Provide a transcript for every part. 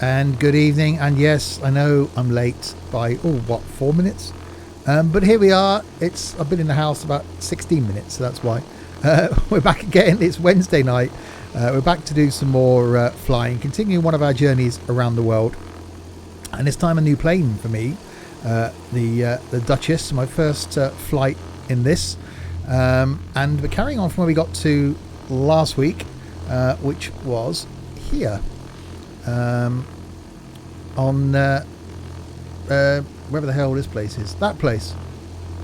And good evening. And yes, I know I'm late by 4 minutes, but here we are. I've been in the house about 16 minutes, so that's why. We're back again. It's Wednesday night. We're back to do some more flying, continuing one of our journeys around the world. And this time a new plane for me, the Duchess, my first flight in this. And we're carrying on from where we got to last week, which was here. On wherever the hell this place is. That place.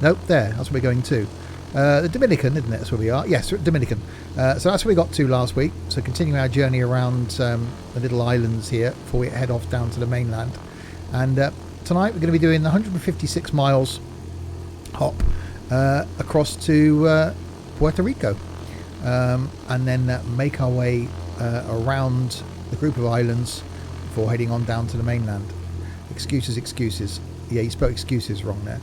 Nope, there. That's where we're going to. The Dominican, isn't it? That's where we are. Yes, Dominican. So that's where we got to last week. So continuing our journey around the little islands here before we head off down to the mainland. And tonight we're going to be doing the 156 miles hop across to Puerto Rico. And then make our way around the group of islands before heading on down to the mainland. Excuses. Yeah, you spoke excuses wrong there.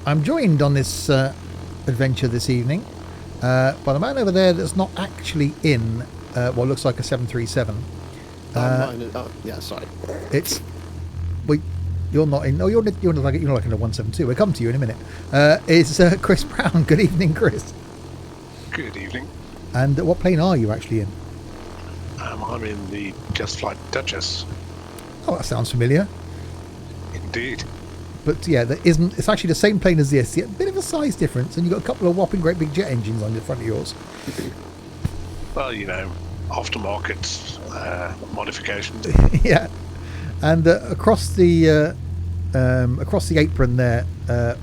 I'm joined on this adventure this evening by a man over there that's not actually in what looks like a 737. Yeah, sorry. It's you're not in. No, you're not like in a 172. We'll come to you in a minute. It's Chris Brown. Good evening, Chris. Good evening. And what plane are you actually in? I'm in the Just Flight Duchess. Oh, that sounds familiar. Indeed. But yeah, there isn't. It's actually the same plane as this. A bit of a size difference, and you've got a couple of whopping great big jet engines on the front of yours. Well, aftermarket modifications. Yeah, and across the apron there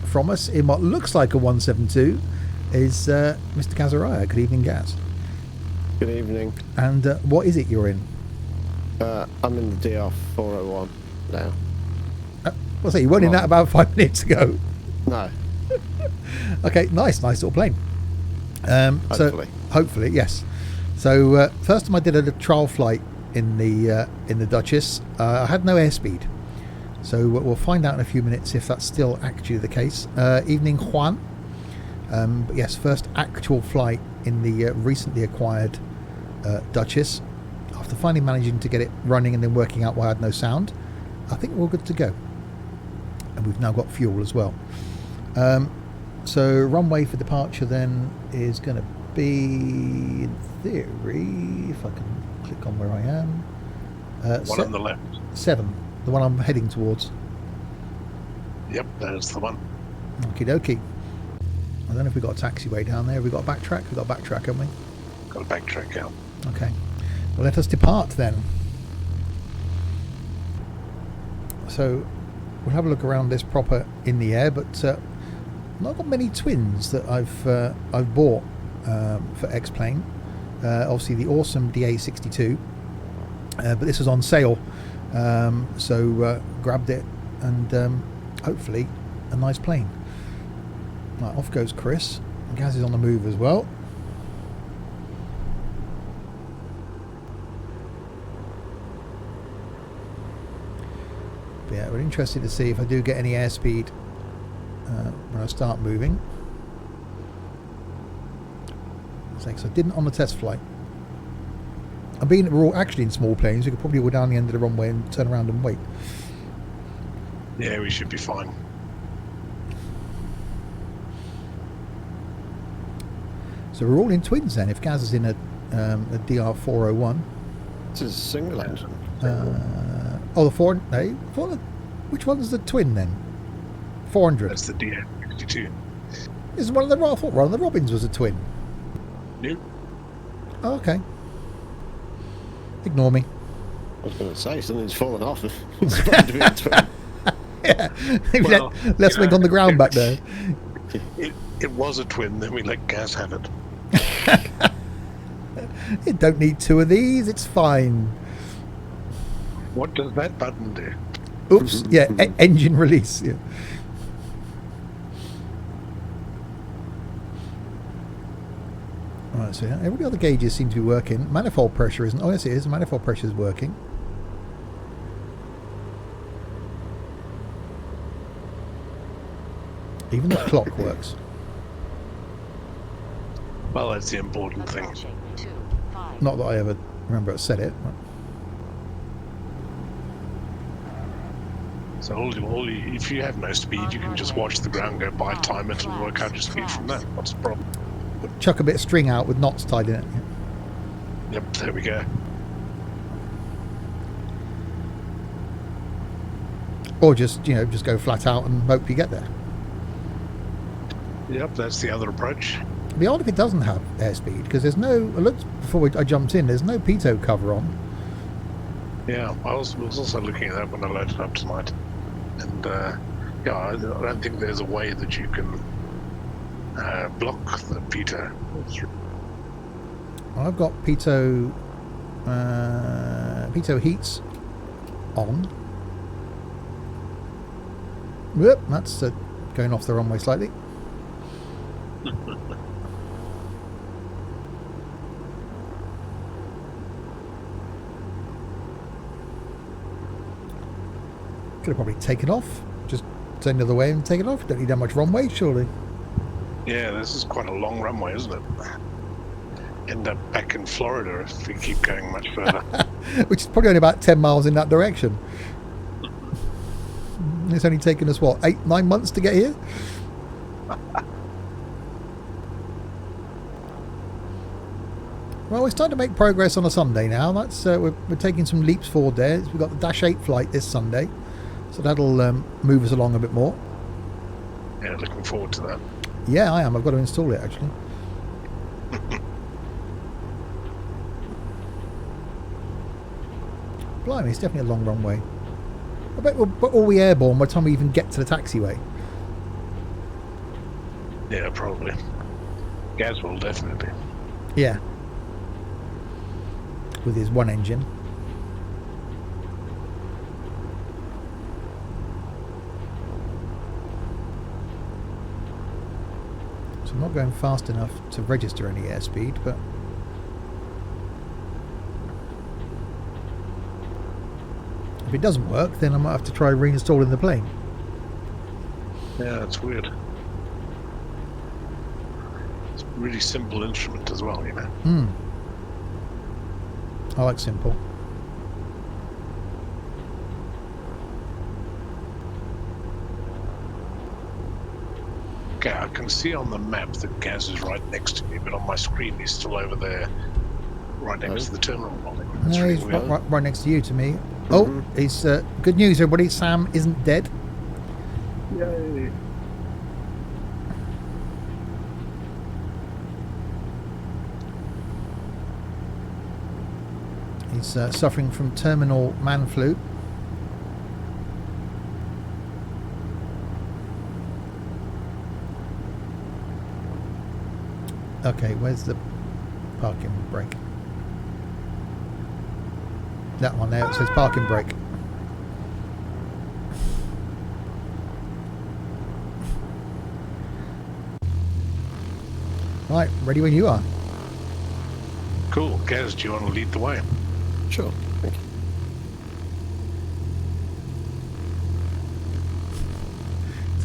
from us, in what looks like a 172, is Mr. Gazariah. Good evening, Gaz. Good evening. And what is it you're in? I'm in the DR401 now. What's that? You weren't in that about 5 minutes ago. No. Okay, nice little plane. Hopefully. So hopefully, yes. So first time I did a trial flight in the Duchess, I had no airspeed. So we'll find out in a few minutes if that's still actually the case. Evening, Juan. But yes, first actual flight in the recently acquired Duchess. After finally managing to get it running and then working out why I had no sound, I think we're all good to go. And we've now got fuel as well. So runway for departure then is going to be, in theory, if I can click on where I am, One on the left. 7, the one I'm heading towards. Yep, there's the one. Okie dokie. I don't know if we've got a taxiway down there. We've got a backtrack. We've got a backtrack, haven't we? Got a backtrack out. Okay. Well, let us depart then. So we'll have a look around this proper in the air, but not got many twins that I've bought for X-Plane. Obviously the awesome DA62, but this was on sale, so grabbed it, and hopefully a nice plane. Right, off goes Chris. Gaz is on the move as well. But yeah, we're interested to see if I do get any airspeed when I start moving. So I didn't on the test flight. We're all actually in small planes. We could probably go down the end of the runway and turn around and wait. Yeah, we should be fine. So we're all in twins then. If Gaz is in a DR401. This is a single engine. Which one's the twin then? 400. That's the DA62. This is one of the. I thought one of the Robins was a twin. Nope. Oh, okay. Ignore me. I was going to say something's fallen off. It's supposed to be a twin. Yeah. Well, Let's think on the ground back there. It was a twin, then we let Gaz have it. You don't need 2 of these. It's fine. What does that button do? Oops. Yeah. Engine release. Yeah. Right. So every other gauges seem to be working. Manifold pressure isn't. Oh, yes, it is. Manifold pressure is working. Even the clock works. Well, that's the important thing. Not that I ever remember I said it. So if you have no speed, you can just watch the ground go by, time it, and work out your speed from that. What's the problem? Chuck a bit of string out with knots tied in it. Yep, there we go. Or just just go flat out and hope you get there. Yep, that's the other approach. It'd be odd if it doesn't have airspeed, because there's no. I looked before I jumped in. There's no pitot cover on. Yeah, I was also looking at that when I loaded up tonight, and yeah, I don't think there's a way that you can block the pitot. I've got pitot heats on. Whoop, that's going off the runway slightly. Could have probably taken off. Just turn the other way and take it off. Don't need that much runway, surely. Yeah, this is quite a long runway, isn't it? End up back in Florida if we keep going much further. Which is probably only about 10 miles in that direction. It's only taken us, what, 8-9 months to get here? Well, we're starting to make progress on a Sunday now. That's we're taking some leaps forward there. We've got the Dash 8 flight this Sunday, so that'll move us along a bit more. Yeah, looking forward to that. Yeah, I am. I've got to install it, actually. Blimey, it's definitely a long runway. I bet we'll all be airborne by the time we even get to the taxiway. Yeah, probably. Gaz will definitely. Yeah. With his one engine. So I'm not going fast enough to register any airspeed, but if it doesn't work, then I might have to try reinstalling the plane. Yeah, that's weird. It's a really simple instrument as well, you know. I like simple. Okay, I can see on the map that Gaz is right next to me, but on my screen he's still over there, right next to the terminal building. That's No, really he's weird. right next to you, to me. Oh, he's good news, everybody. Sam isn't dead. Yay. He's suffering from terminal man flu. Okay, where's the parking brake? That one there, it says parking brake. Right, ready when you are. Cool. Gaz, do you want to lead the way? Sure. Thank you.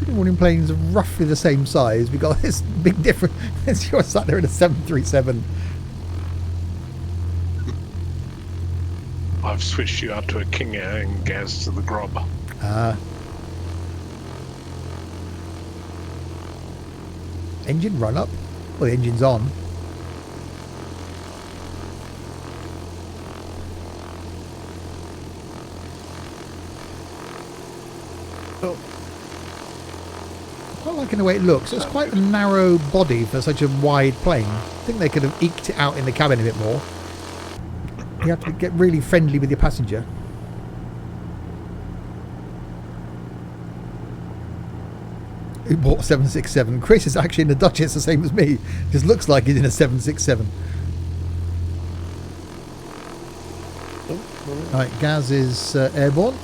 Two morning planes are roughly the same size. We've got this big difference. You're sat there in a 737. I've switched you out to a King Air and Gaz to the Grob. Engine run up. Well, the engine's on. Oh, Quite liking the way it looks. It's quite a narrow body for such a wide plane. I think they could have eked it out in the cabin a bit more. You have to get really friendly with your passenger. Who bought a 767? Chris is actually in the Duchess, the same as me. Just looks like he's in a 767. Right, Gaz is airborne.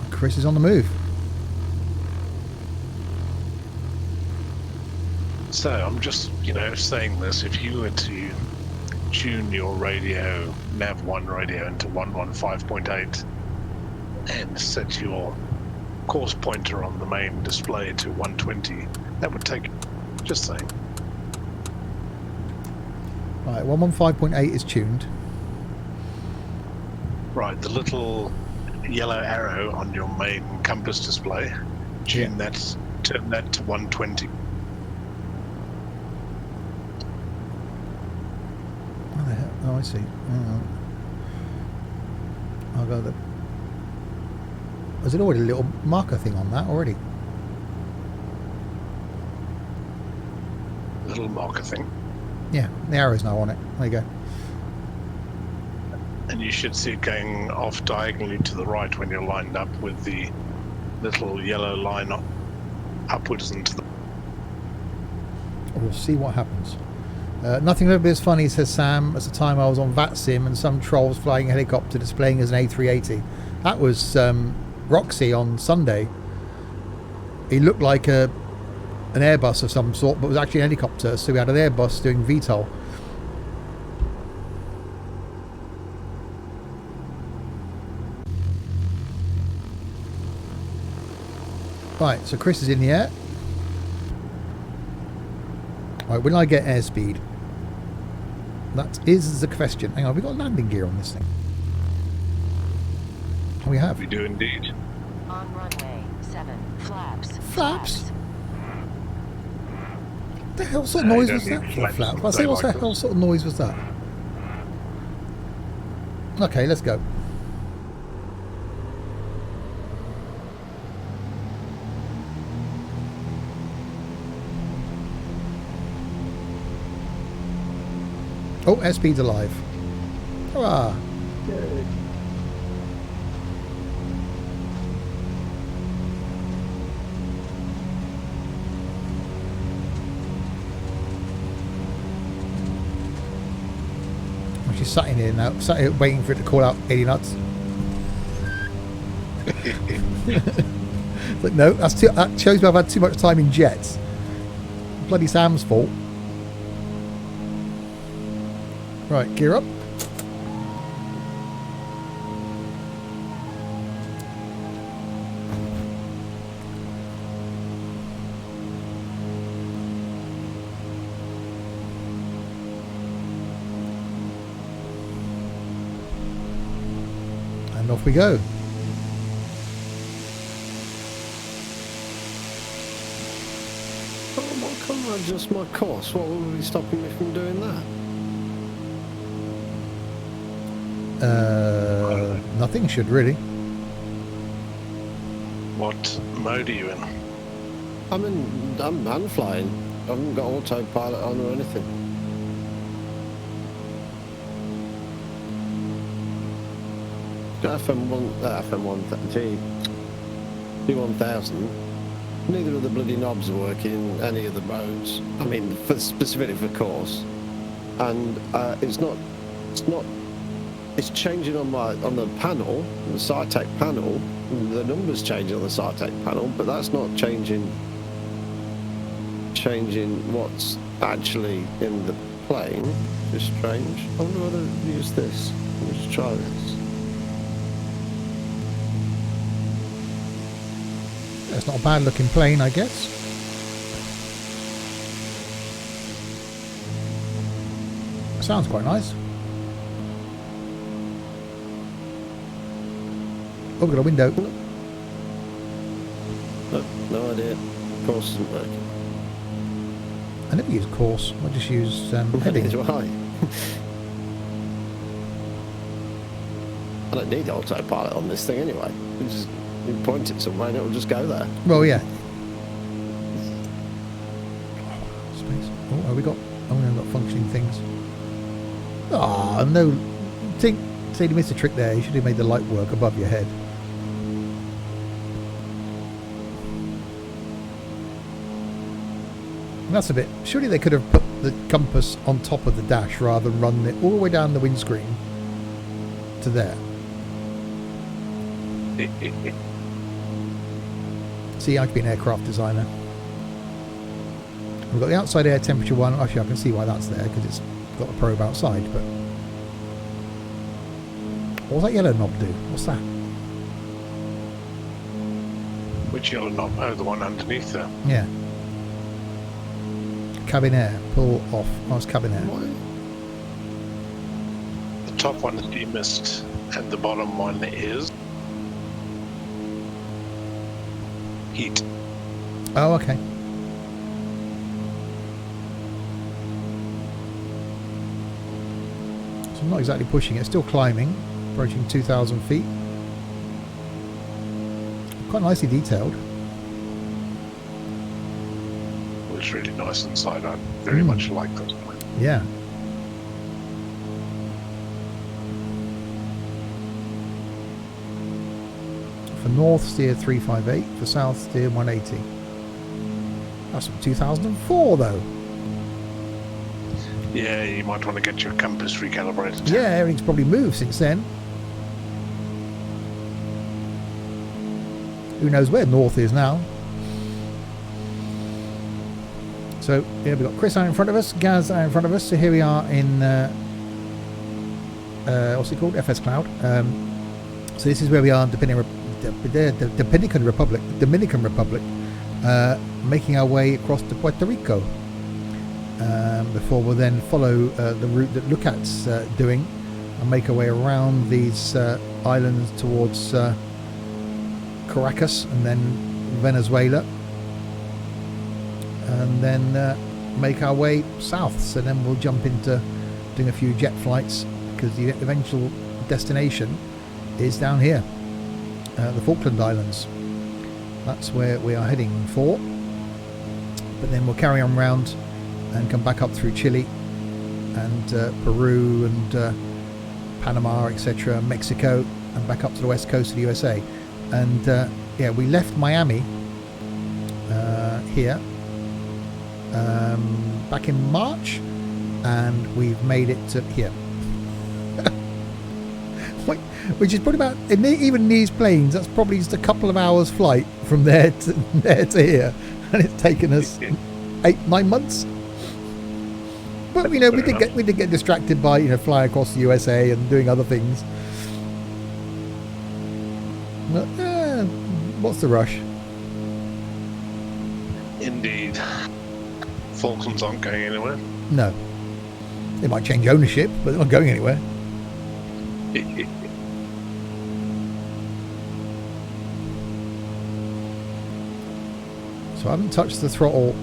Chris is on the move. So I'm just, saying this. If you were to tune your radio, Nav1 radio, into 115.8 and set your course pointer on the main display to 120, that would take, just saying. Right, 115.8 is tuned. Right, the little yellow arrow on your main compass display. Turn that to 120. What the hell? Oh, I see. Hang on. I'll go there. There's already a little marker thing on that already. Little marker thing. Yeah, the arrow's now on it. There you go. And you should see it going off diagonally to the right when you're lined up with the little yellow line upwards into the... We'll see what happens. Nothing will be as funny, says Sam, as the time I was on VATSIM and some troll was flying a helicopter displaying as an A380. That was Roxy on Sunday. He looked like an Airbus of some sort, but was actually an helicopter, so we had an Airbus doing VTOL. Right, so Chris is in the air. Right, will I get airspeed? That is the question. Hang on, have we got landing gear on this thing? Oh, we have. We do indeed. On runway 7, flaps. Flaps? What the hell sort of noise was that? Flaps. I say, what the hell sort of noise was that? Okay, let's go. Oh, airspeed's alive. Hurrah! Well, she's sat in here now, sat here waiting for it to call out 80 nuts. But no, that shows me I've had too much time in jets. Bloody Sam's fault. Right, gear up. And off we go. What can't I adjust my course? What will be stopping me from doing that? Nothing should really. What mode are you in? I'm flying. I haven't got autopilot on or anything. T1000. Neither of the bloody knobs are working in any of the modes. I mean, specifically for course, and it's changing on the panel, the SciTech panel. The numbers changing on the SciTech panel, but that's not changing what's actually in the plane. It's strange. I wonder whether to use this. Let's try this. It's not a bad looking plane, I guess. Sounds quite nice. Oh, we've got a window. No idea. Course isn't working. I never use course. I just use heading. Do I? I don't need autopilot on this thing anyway. You point it somewhere and it'll just go there. Well, yeah. Space. Oh, have we got? Oh, we've got functioning things. Ah, no. Say you missed a trick there. You should have made the light work above your head. And that's a bit. Surely they could have put the compass on top of the dash rather than run it all the way down the windscreen to there. See, I could be an aircraft designer. We've got the outside air temperature one. Actually, I can see why that's there because it's got a probe outside. But what does that yellow knob do? What's that? Which yellow knob? Oh, the one underneath there. Yeah. Cabin air. Pull off. Oh, it's cabin air. The top one is demist, and the bottom one is... heat. Oh, okay. So I'm not exactly pushing it. Still climbing, approaching 2,000 feet. Quite nicely detailed. Well, it's really nice inside. I very much like this one. Yeah. For north, steer 358. For south, steer 180. That's from 2004, though. Yeah, you might want to get your compass recalibrated. Yeah, everything's probably moved since then. Who knows where north is now? So, yeah, we've got Chris out in front of us, Gaz out in front of us. So here we are in, what's it called? FS Cloud. So this is where we are in the Dominican Republic, making our way across to Puerto Rico. Before we'll then follow the route that Lucat's doing and make our way around these islands towards Caracas and then Venezuela, and then make our way south. So then we'll jump into doing a few jet flights, because the eventual destination is down here, the Falkland Islands. That's where we are heading for. But then we'll carry on round and come back up through Chile and Peru and Panama, etc., Mexico, and back up to the west coast of the USA. And yeah, we left Miami here back in March, and we've made it to here. Which is probably about, even these planes, that's probably just a couple of hours flight from there to here, and it's taken us 8-9 months. But we did get distracted by flying across the USA and doing other things. But, what's the rush? Indeed. Falklands aren't going anywhere. No, they might change ownership, but they're not going anywhere. So I haven't touched the throttle,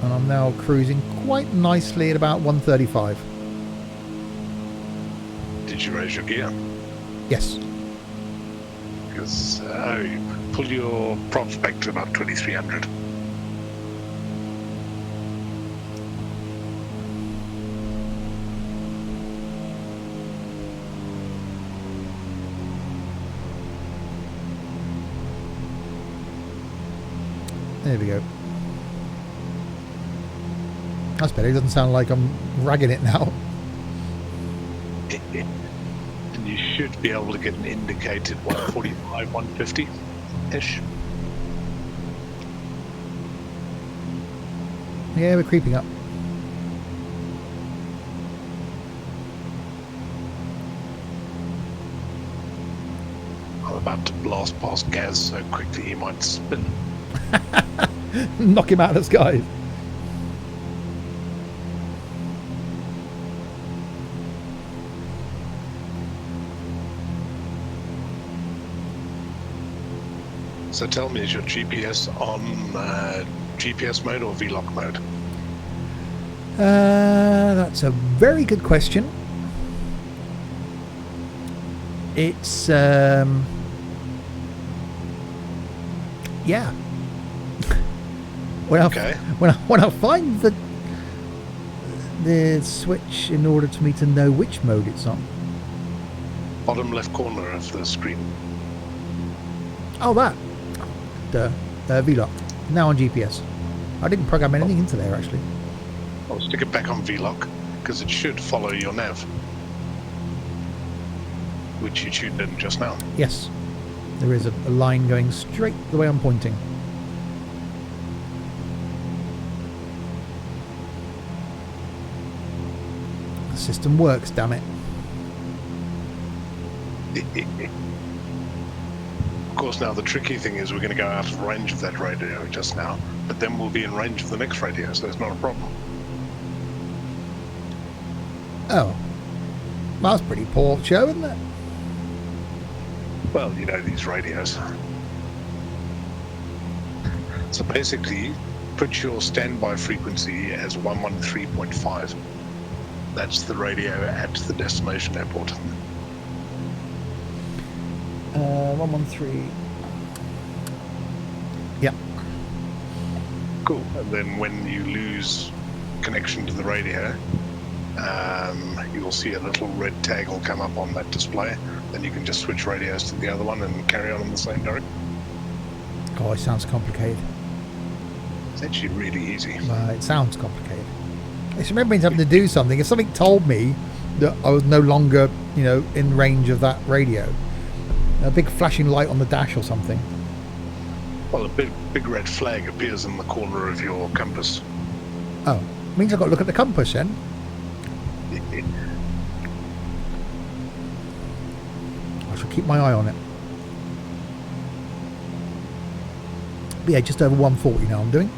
and I'm now cruising quite nicely at about 135. Did you raise your gear? Yes. Because pull your props back to about 2300. There we go. That's better. It doesn't sound like I'm ragging it now. And you should be able to get an indicated 145, 150-ish. Yeah, we're creeping up. I'm about to blast past Gaz so quickly he might spin. Knock him out of the sky. So tell me, is your GPS on GPS mode or VLOC mode? That's a very good question. It's yeah. When I find the switch in order for me to know which mode it's on. Bottom left corner of the screen. Oh, that. VLOC. Now on GPS. I didn't program anything into there, actually. I'll stick it back on VLOC, because it should follow your nav, which you tuned in just now. Yes. There is a line going straight the way I'm pointing. The system works, damn it. Of course, now the tricky thing is we're going to go out of range of that radio just now, but then we'll be in range of the next radio, so it's not a problem. Oh. Well, that's pretty poor show, isn't it? Well, you know these radios. So basically, put your standby frequency as 113.5. That's the radio at the destination airport. 113. Yeah. Cool. And then when you lose connection to the radio, you'll see a little red tag will come up on that display. Then you can just switch radios to the other one and carry on in the same direction. Oh, it sounds complicated. It's actually really easy. It sounds complicated. It's remembering having to do something. If something told me that I was no longer, in range of that radio, a big flashing light on the dash or something. Well, a big red flag appears in the corner of your compass. Oh, means I've got to look at the compass then. I shall keep my eye on it. But yeah, just over 140 now I'm doing.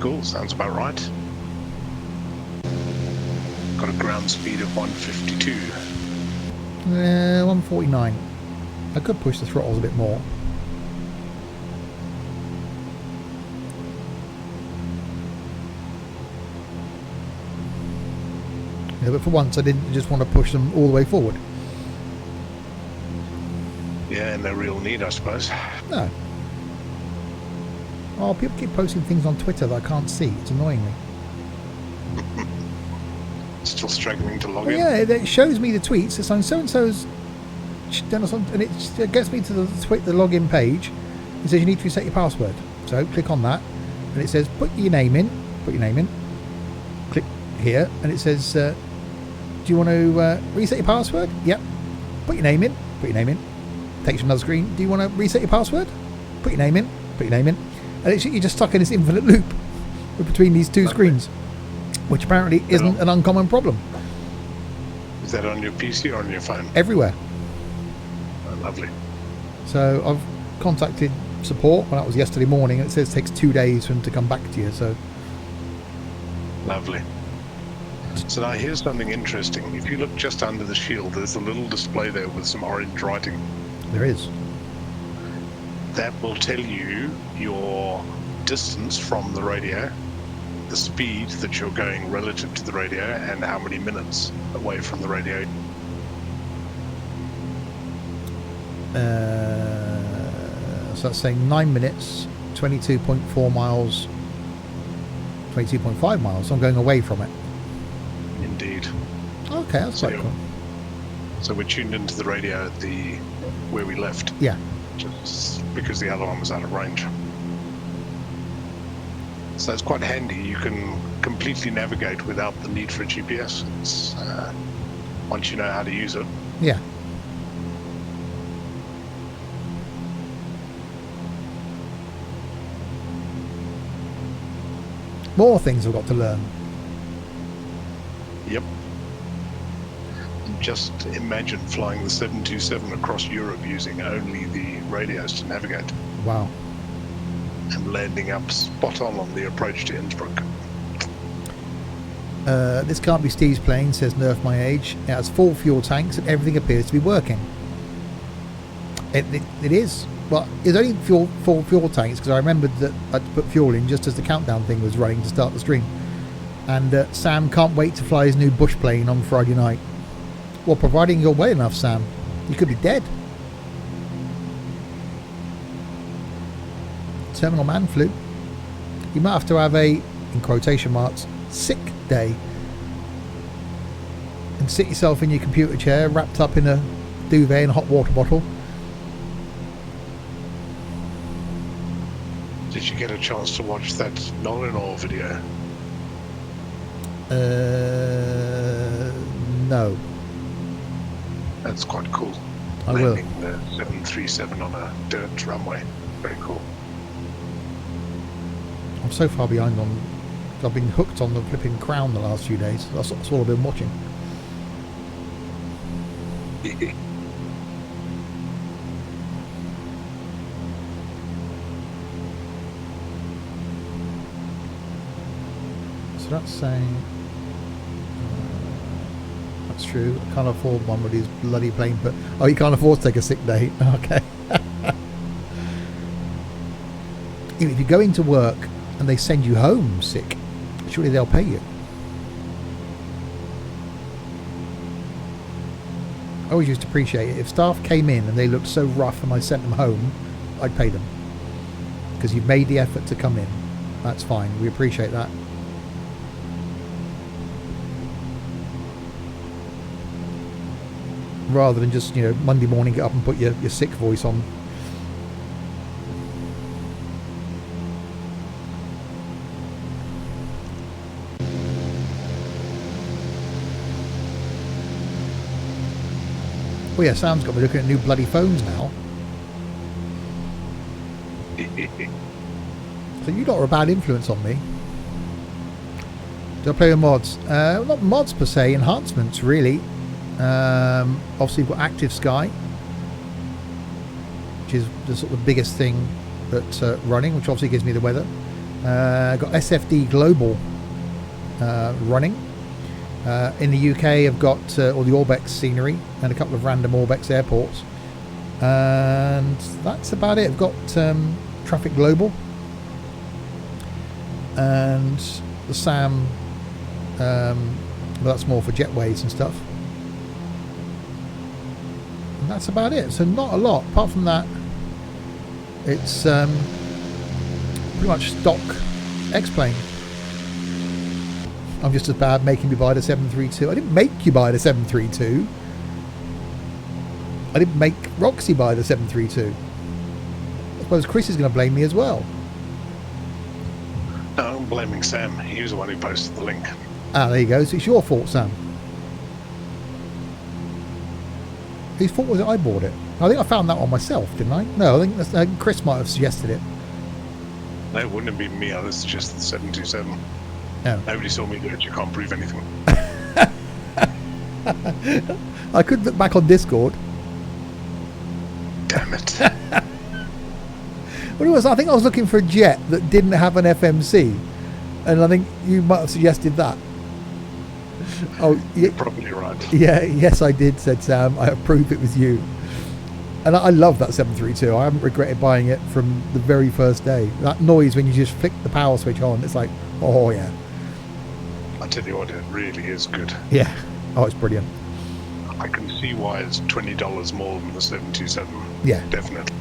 Cool, sounds about right. Got a ground speed of 152. 149. I could push the throttles a bit more. Yeah, but for once I didn't just want to push them all the way forward. Yeah, no real need, I suppose. No. Oh, people keep posting things on Twitter that I can't see. It's annoying me. Still struggling to log in. Yeah, it shows me the tweets. It's on so-and-so's done something, and it gets me to the login page. It says you need to reset your password. So click on that, and it says put your name in. Put your name in. Click here, and it says, do you want to reset your password? Yep. Put your name in. Put your name in. Takes you to another screen. Do you want to reset your password? Put your name in. Put your name in. And you're just stuck in this infinite loop between these two screens, which apparently isn't an uncommon problem. Is that on your PC or on your phone? Everywhere. Oh, lovely. So I've contacted support, well, that was yesterday morning, and it says it takes 2 days for them to come back to you. So lovely. So now here's something interesting. If you look just under the shield, there's a little display there with some orange writing. there is. That will tell you your distance from the radio, the speed that you're going relative to the radio, and how many minutes away from the radio. So that's saying 9 minutes, 22.4 miles, 22.5 miles. So I'm going away from it. Indeed. Okay, that's quite cool. So we're tuned into the radio at where we left. Yeah. Just because the other one was out of range. So it's quite handy. You can completely navigate without the need for a GPS. It's, once you know how to use it. Yeah. More things I've got to learn. Yep. Just imagine flying the 727 across Europe using only the radios to navigate. Wow. And landing up spot on the approach to Innsbruck. This can't be Steve's plane, says Nerf My Age. It has full fuel tanks and everything appears to be working. It is. Well, it's only full fuel tanks because I remembered that I had to put fuel in just as the countdown thing was running to start the stream. And Sam can't wait to fly his new bush plane on Friday night. Well, providing you're well enough, Sam, you could be dead. Terminal man flu. You might have to have a, in quotation marks, sick day. And sit yourself in your computer chair, wrapped up in a duvet and a hot water bottle. Did you get a chance to watch that Nolan video? No. That's quite cool. I will. Landing the 737 on a dirt runway. Very cool. I'm so far behind on. I've been hooked on the flipping Crown the last few days. That's all I've been watching. So that's saying. That's true. I can't afford one with his bloody plane, but oh, you can't afford to take a sick day. Okay. If you go into work and they send you home sick, surely they'll pay you. I always used to appreciate it. If staff came in and they looked so rough and I sent them home, I'd pay them. Because you've made the effort to come in. That's fine. We appreciate that. Rather than just, Monday morning get up and put your sick voice on. Oh yeah, Sam's got me looking at new bloody phones now. So you lot are a bad influence on me. Do I play with mods? Not mods per se, enhancements really. Obviously we've got Active Sky, which is the sort of biggest thing that's running, which obviously gives me the weather. Got SFD Global running. In the UK I've got all the Orbex scenery and a couple of random Orbex airports, and that's about it. I've got Traffic Global and the SAM, but that's more for jetways and stuff, and that's about it. So not a lot apart from that. It's pretty much stock X-Plane. I'm just as bad making me buy the 732. I didn't make you buy the 732. I didn't make Roxy buy the 732. I suppose Chris is going to blame me as well. No, I'm blaming Sam. He was the one who posted the link. Ah, there you go. So it's your fault, Sam. Whose fault was it I bought it? I think I found that one myself, didn't I? No, I think Chris might have suggested it. No, it wouldn't have been me. I would suggest the 727. No. Nobody saw me do it. You can't prove anything. I could look back on Discord. Damn it. What it was, I think I was looking for a jet that didn't have an FMC, and I think you might have suggested that. Oh, yeah, You're probably right. yeah, yes, I did, said Sam. I approve it was you. And I love that 732. I haven't regretted buying it from the very first day. That noise when you just flick the power switch on, it's like, oh yeah. I tell you what, it really is good. Yeah. Oh, it's brilliant. I can see why it's $20 more than the 727. Yeah. Definitely.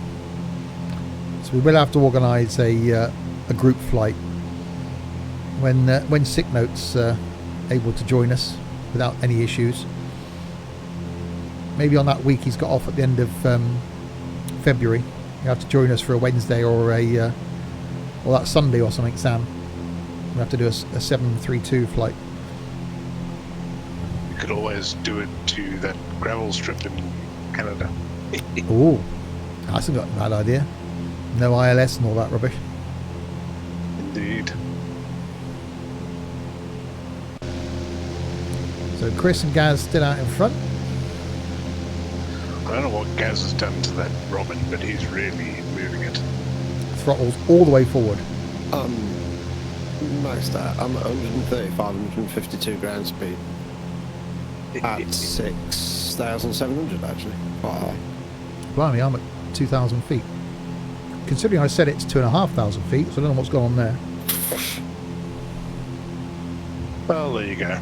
So we will have to organise a group flight when Sick Note's able to join us without any issues. Maybe on that week he's got off at the end of February. You have to join us for a Wednesday or that Sunday or something, Sam. We have to do a 732 flight. You could always do it to that gravel strip in Canada. Oh, that's not a bad idea. No ILS and all that rubbish. Indeed. So Chris and Gaz still out in front. I don't know what Gaz has done to that Robin, but he's really moving it. Throttles all the way forward. Maxed out. I'm at 135, 152 ground speed. At 6,700 actually. Quite high. Blimey, I'm at 2,000 feet. Considering I said it's 2,500 feet, so I don't know what's going on there. Well, there you go.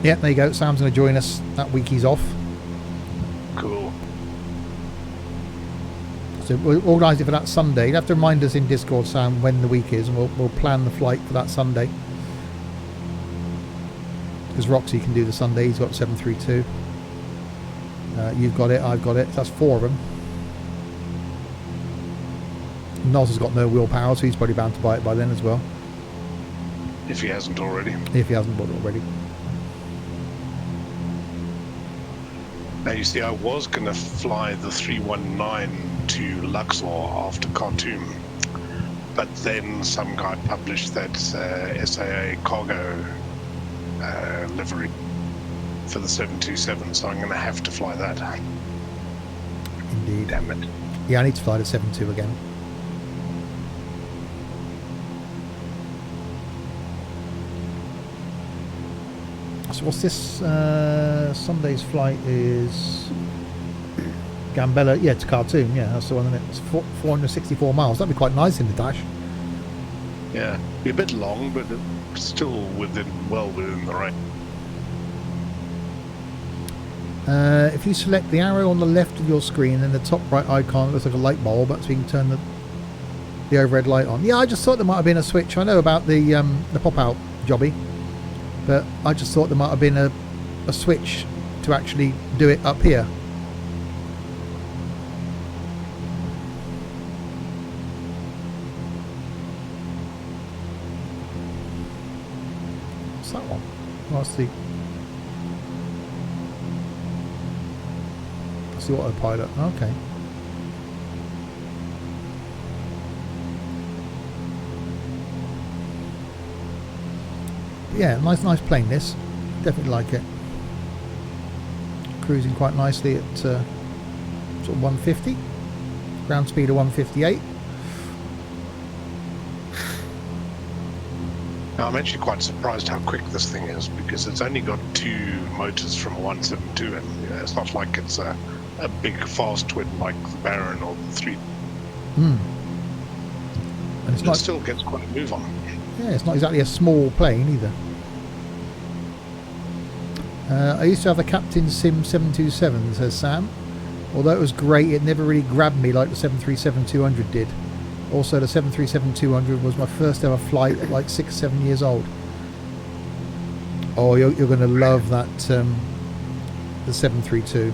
Yeah, there you go. Sam's going to join us that week he's off. Cool. So we'll organise it for that Sunday. You have to remind us in Discord, Sam, when the week is, and we'll plan the flight for that Sunday. Because Roxy can do the Sunday. He's got 732. You've got it. I've got it. That's 4 of them. Noz has got no willpower, so he's probably bound to buy it by then as well. If he hasn't already. If he hasn't bought it already. Now, you see, I was going to fly the 319 to Luxor after Khartoum, but then some guy published that SAA cargo livery for the 727, so I'm going to have to fly that. Indeed. Damn it. Yeah, I need to fly the 72 again. So what's this? Sunday's flight is Gambella, yeah, it's a cartoon. Yeah, that's the one. And it's 464 miles. That'd be quite nice in the dash. Yeah, be a bit long, but still well within the range. If you select the arrow on the left of your screen, then the top right icon looks like a light bulb, so you can turn the overhead light on. Yeah, I just thought there might have been a switch. I know about the pop-out jobby, but I just thought there might have been a switch to actually do it up here. What's that one? What's the autopilot? Okay. But yeah, nice plane this. Definitely like it. Cruising quite nicely at sort of 150. Ground speed of 158. Now, I'm actually quite surprised how quick this thing is, because it's only got 2 motors from a 172, and you know, it's not like it's a big fast twin like the Baron or the 3. And it's It not, still gets quite a move on. yeah, it's not exactly a small plane either. I used to have a Captain Sim 727, says Sam. Although it was great, it never really grabbed me like the 737-200 did. Also, the 737-200 was my first ever flight at like 6-7 years old. Oh, you're going to love that, the 732.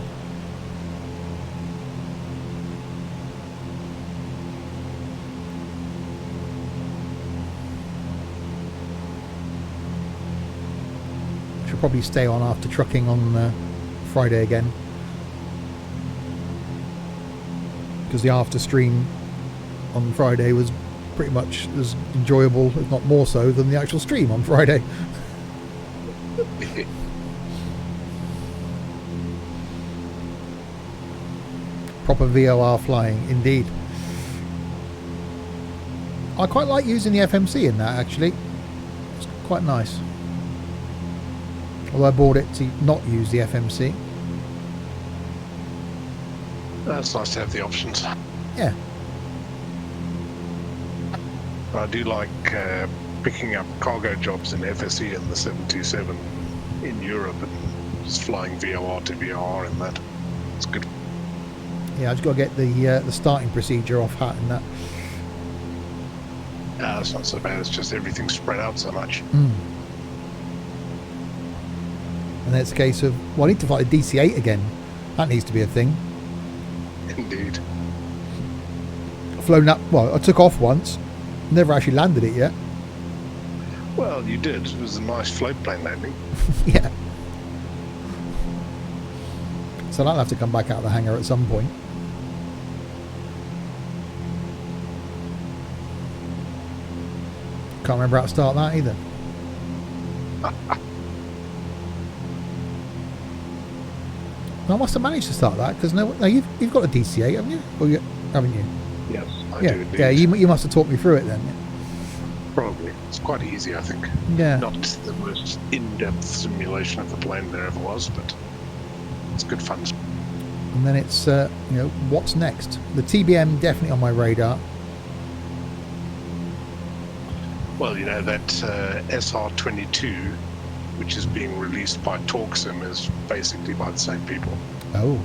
Should probably stay on after trucking on Friday again, because the after stream on Friday was pretty much as enjoyable, if not more so, than the actual stream on Friday. Proper VOR flying, indeed. I quite like using the FMC in that, actually. It's quite nice. Although I bought it to not use the FMC. It's nice to have the options. Yeah. I do like picking up cargo jobs in FSE and the 727 in Europe and just flying VOR to VOR and that. It's good. Yeah, I just got to get the starting procedure off hat and that. It's not so bad, it's just everything spread out so much. And then it's a case of, well, I need to fly a DC-8 again. That needs to be a thing. Indeed. I've flown up, well, I took off once. Never actually landed it yet. Well, you did. It was a nice float plane landing. Yeah. So I'll have to come back out of the hangar at some point. Can't remember how to start that either. I must have managed to start that, because no, you've got a DC-8, haven't you? Or haven't you? Yes, I Yeah, do indeed. yeah. You must have talked me through it then. Probably. It's quite easy, I think. Yeah. Not the most in-depth simulation of the plane there ever was, but it's good fun. And then it's what's next? The TBM definitely on my radar. Well, you know, that SR22, which is being released by TalkSim, is basically by the same people. Oh.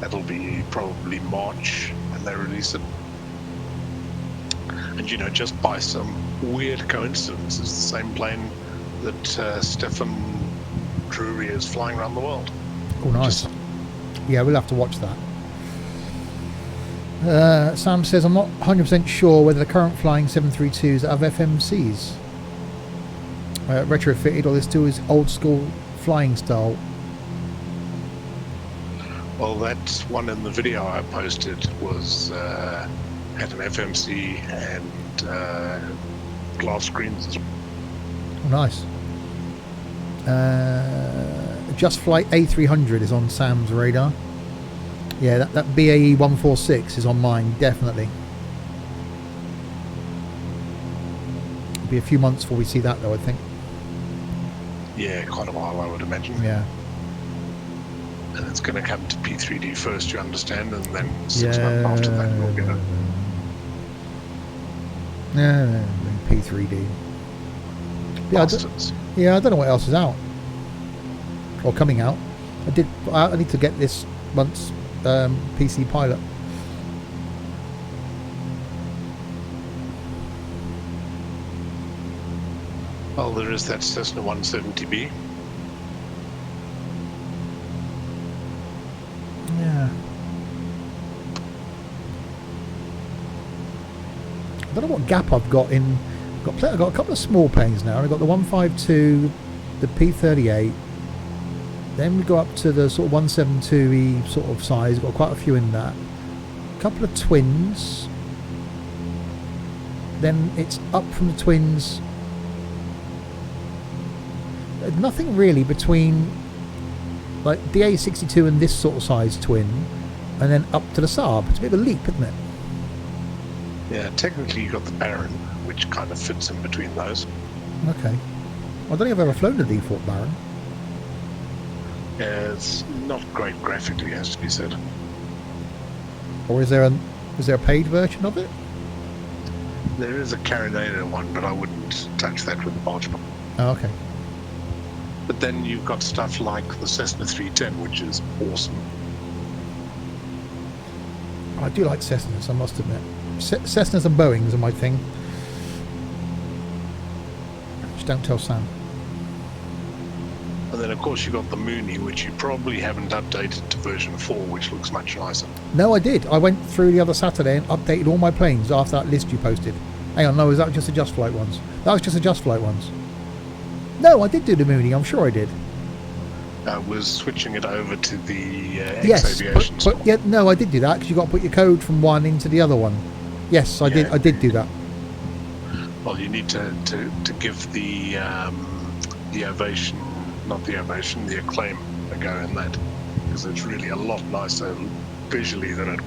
That'll be probably March when they release it. And, you know, just by some weird coincidence, it's the same plane that Stefan Drury is flying around the world. Oh, nice. Yeah, we'll have to watch that. Sam says, I'm not 100% sure whether the current flying 732s have FMCs retrofitted, or they're still his old school flying style. Well, that one in the video I posted was had an FMC and glass screens as well. Oh, nice. Just Flight A300 is on Sam's radar. Yeah, that BAE 146 is on mine, definitely. It'll be a few months before we see that, though, I think. Yeah, quite a while, I would imagine. Yeah. And it's going to come to P3D first, you understand, and then 6 months after that we'll get it. Yeah, P3D. Yeah, Bastards. I don't know what else is out or coming out. I need to get this once PC Pilot. Well, there is that Cessna 170B. Yeah. I don't know what gap I've got in. I've got a couple of small planes now. I've got the 152, the P38. Then we go up to the sort of 172E sort of size. Got quite a few in that. A couple of twins. Then it's up from the twins. Nothing really between like the A62 and this sort of size twin, and then up to the Saab. It's a bit of a leap, isn't it? Yeah, technically you got the Baron, which kind of fits in between those. Okay. I don't think I've ever flown the default Baron. Yeah, it's not great graphically, has to be said. Or is there a paid version of it? There is a Carinator one, but I wouldn't touch that with a barge pump. Oh, okay. But then you've got stuff like the Cessna 310, which is awesome. I do like Cessnas, I must admit. Cessnas and Boeings are my thing. Just don't tell Sam. And then, of course, you've got the Mooney, which you probably haven't updated to version 4, which looks much nicer. No, I did. I went through the other Saturday and updated all my planes after that list you posted. Hang on, no, was that just the Just Flight ones? That was just the Just Flight ones. No, I did do the Mooney, I'm sure I did. I was switching it over to the Yes, X-Aviation store. but yeah, no, I did do that because you got to put your code from one into the other one. Yes, I did. I did do that. Well, you need to give the Ovation, not the Ovation, the Acclaim a go in that, because it's really a lot nicer visually than it.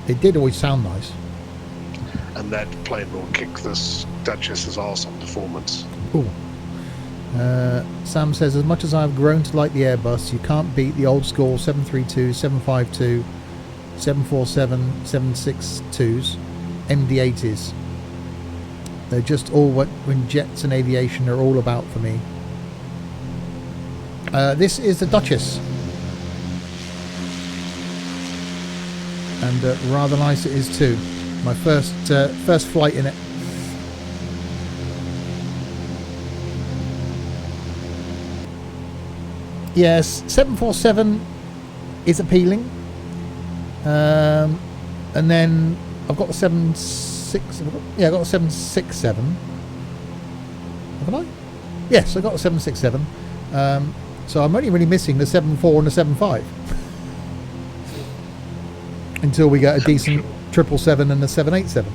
It did always sound nice. And that plane will kick this Duchess's arse on performance. Ooh. Sam says, as much as I've grown to like the Airbus, you can't beat the old school 732, 752, 747, 762s, MD-80s. They're just all what when jets and aviation are all about for me. This is the Duchess. And rather nice it is too. My first flight in it. Yes, 747 is appealing. And then I've got the 76. Yeah, I got the 767. Haven't I? Yes, I got the 767. So I'm only really missing the 74 and the 75 until we get a decent 777 and the 787.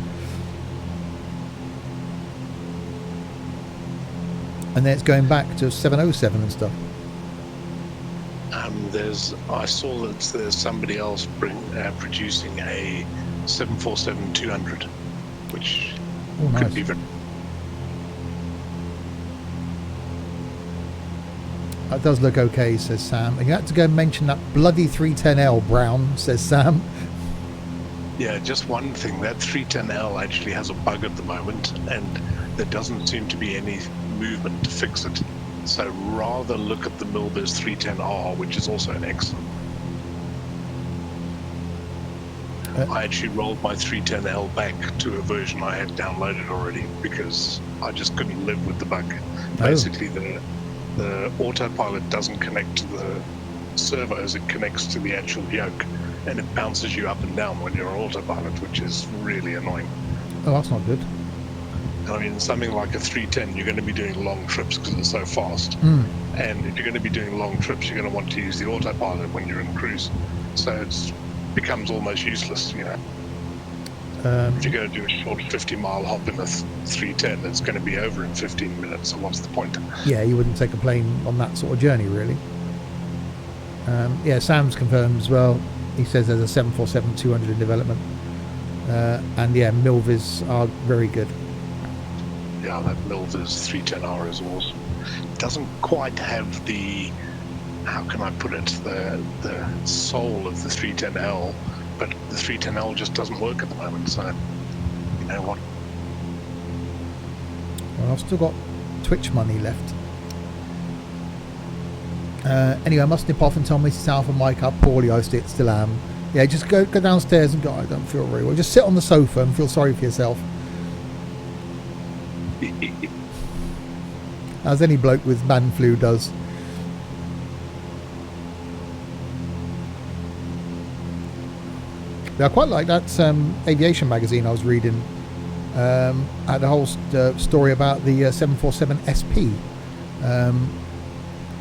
And then it's going back to 707 and stuff. I saw that there's somebody else producing a 747-200, which nice. could be very. That does look okay, says Sam. And you had to go and mention that bloody 310L, Brown, says Sam. Yeah, just one thing. That 310L actually has a bug at the moment, and there doesn't seem to be any movement to fix it. So rather look at the Milbers 310R, which is also an excellent. I actually rolled my 310L back to a version I had downloaded already because I just couldn't live with the bug. Basically, the autopilot doesn't connect to the servos, it connects to the actual yoke, and it bounces you up and down when you're on autopilot, which is really annoying. Oh, that's not good. I mean, something like a 310, you're going to be doing long trips because it's so fast. And if you're going to be doing long trips, you're going to want to use the autopilot when you're in cruise. So it becomes almost useless, you know. If you're going to do a short 50-mile hop in a 310, it's going to be over in 15 minutes, so what's the point? Yeah, you wouldn't take a plane on that sort of journey, really. Yeah, Sam's confirmed as well. He says there's a 747-200 in development. And yeah, Milvers are very good. Yeah, that Milvers 310R is awesome. It doesn't quite have the how can I put it, the soul of the 310L, but the 310L just doesn't work at the moment. So, you know what? Well, I've still got Twitch money left. Anyway, I must nip off and tell Mrs. Alpha Mike how poorly I still am. Yeah, just go downstairs and go. I don't feel very well. Just sit on the sofa and feel sorry for yourself. As any bloke with man flu does. Yeah, I quite like that aviation magazine I was reading. Had a whole story about the 747 SP,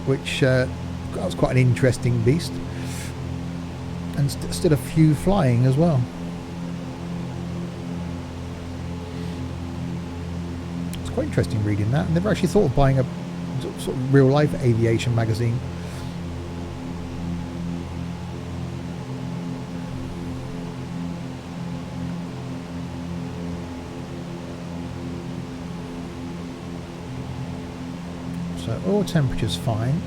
which was quite an interesting beast, and still a few flying as well. It's quite interesting reading that. I never actually thought of buying a sort of real life aviation magazine. So oil temperature's fine,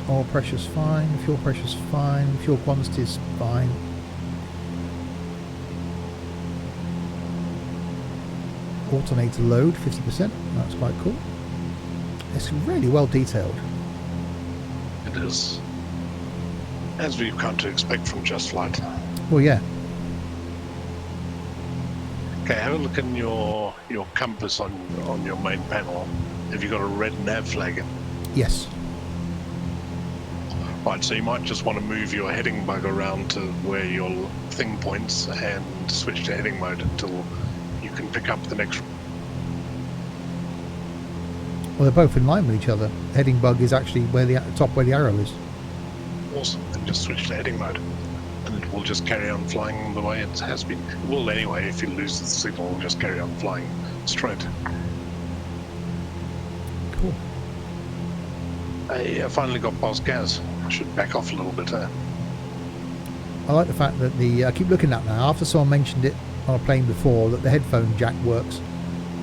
oil pressure's fine, fuel pressure's fine, fuel quantity's fine. Alternator load 50%, that's quite cool. It's really well detailed. It is, as we've come to expect from Just Flight. Well, yeah. Okay, have a look in your compass on your main panel. Have you got a red nav flag in? Yes. Right, so you might just want to move your heading bug around to where your thing points and switch to heading mode until you can pick up the next. Well, they're both in line with each other. Heading bug is actually where the top where the arrow is. Awesome, and just switch to heading mode. And it will just carry on flying the way it has been. It will anyway. If you lose the signal, it will just carry on flying straight. Cool. I finally got past Gaz. I should back off a little bit. I like the fact that I keep looking at now, after someone mentioned it on a plane before, that the headphone jack works.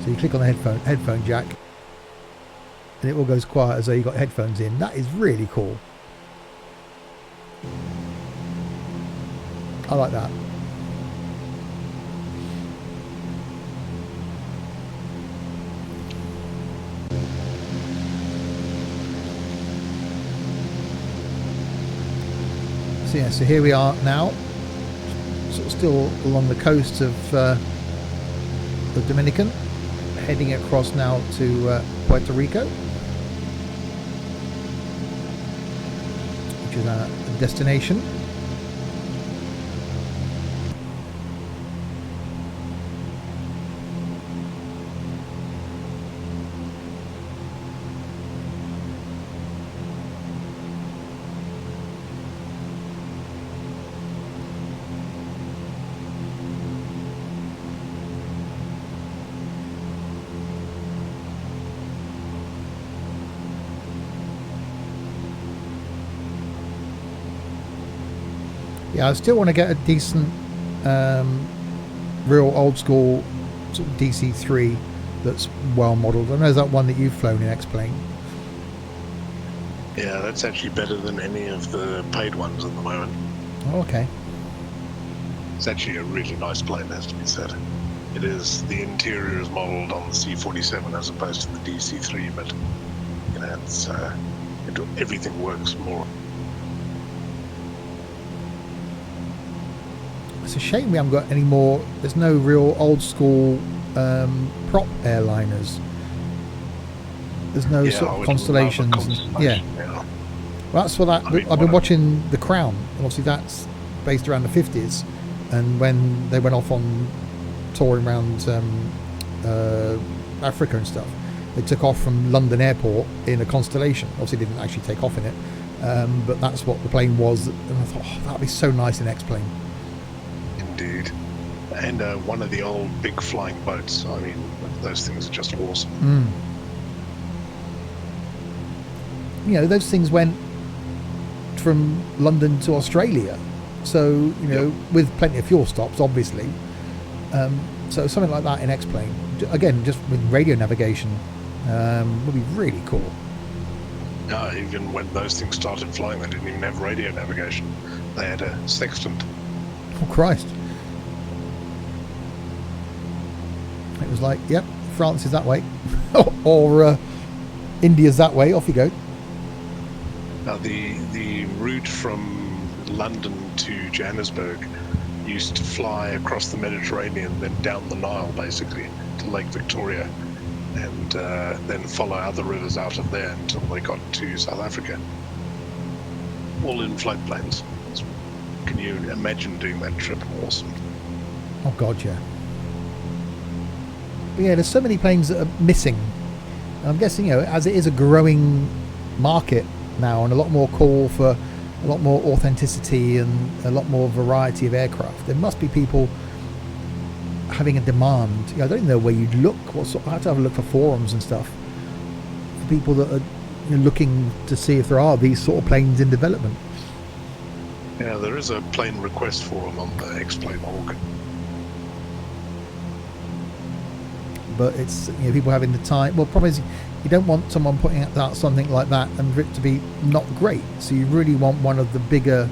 So you click on the headphone jack and it all goes quiet as though you got headphones in. That is really cool. I like that. So yeah, so here we are now, sort of still along the coast of the Dominican, heading across now to Puerto Rico, which is our destination. Yeah, I still want to get a decent, real old school sort of DC-3 that's well modelled. I know there's that one that you've flown in X-Plane. Yeah, that's actually better than any of the paid ones at the moment. Oh, okay. It's actually a really nice plane, has to be said. It is, the interior is modelled on the C-47 as opposed to the DC-3, but you know, it's everything works more. It's a shame we haven't got any more. There's no real old school prop airliners. There's no sort of constellations. Yeah. Well, that's what I've been watching The Crown, and obviously that's based around the 50s, and when they went off on touring around Africa and stuff, they took off from London Airport in a Constellation. Obviously they didn't actually take off in it, but that's what the plane was, and I thought, oh, that'd be so nice in X-Plane. Indeed. And one of the old big flying boats. I mean, those things are just awesome. You know, those things went from London to Australia, so you know, with plenty of fuel stops, obviously. So something like that in X-Plane, again, just with radio navigation, would be really cool. No, even when those things started flying, they didn't even have radio navigation. They had a sextant. Oh, Christ. It was like, yep, France is that way. or India's that way, off you go. Now, the route from London to Johannesburg used to fly across the Mediterranean, then down the Nile, basically, to Lake Victoria, and then follow other rivers out of there until they got to South Africa. All in float planes. Can you imagine doing that trip? Awesome. Oh, God, yeah. But yeah, there's so many planes that are missing. And I'm guessing, you know, as it is a growing market now and a lot more call for a lot more authenticity and a lot more variety of aircraft, there must be people having a demand. You know, I don't even know where you'd look. I have to have a look for forums and stuff for people that are, you know, looking to see if there are these sort of planes in development. Yeah, there is a plane request forum on the X-Plane.org. But it's, you know, people having the time. Well, the problem is you don't want someone putting out something like that and for it to be not great. So you really want one of the bigger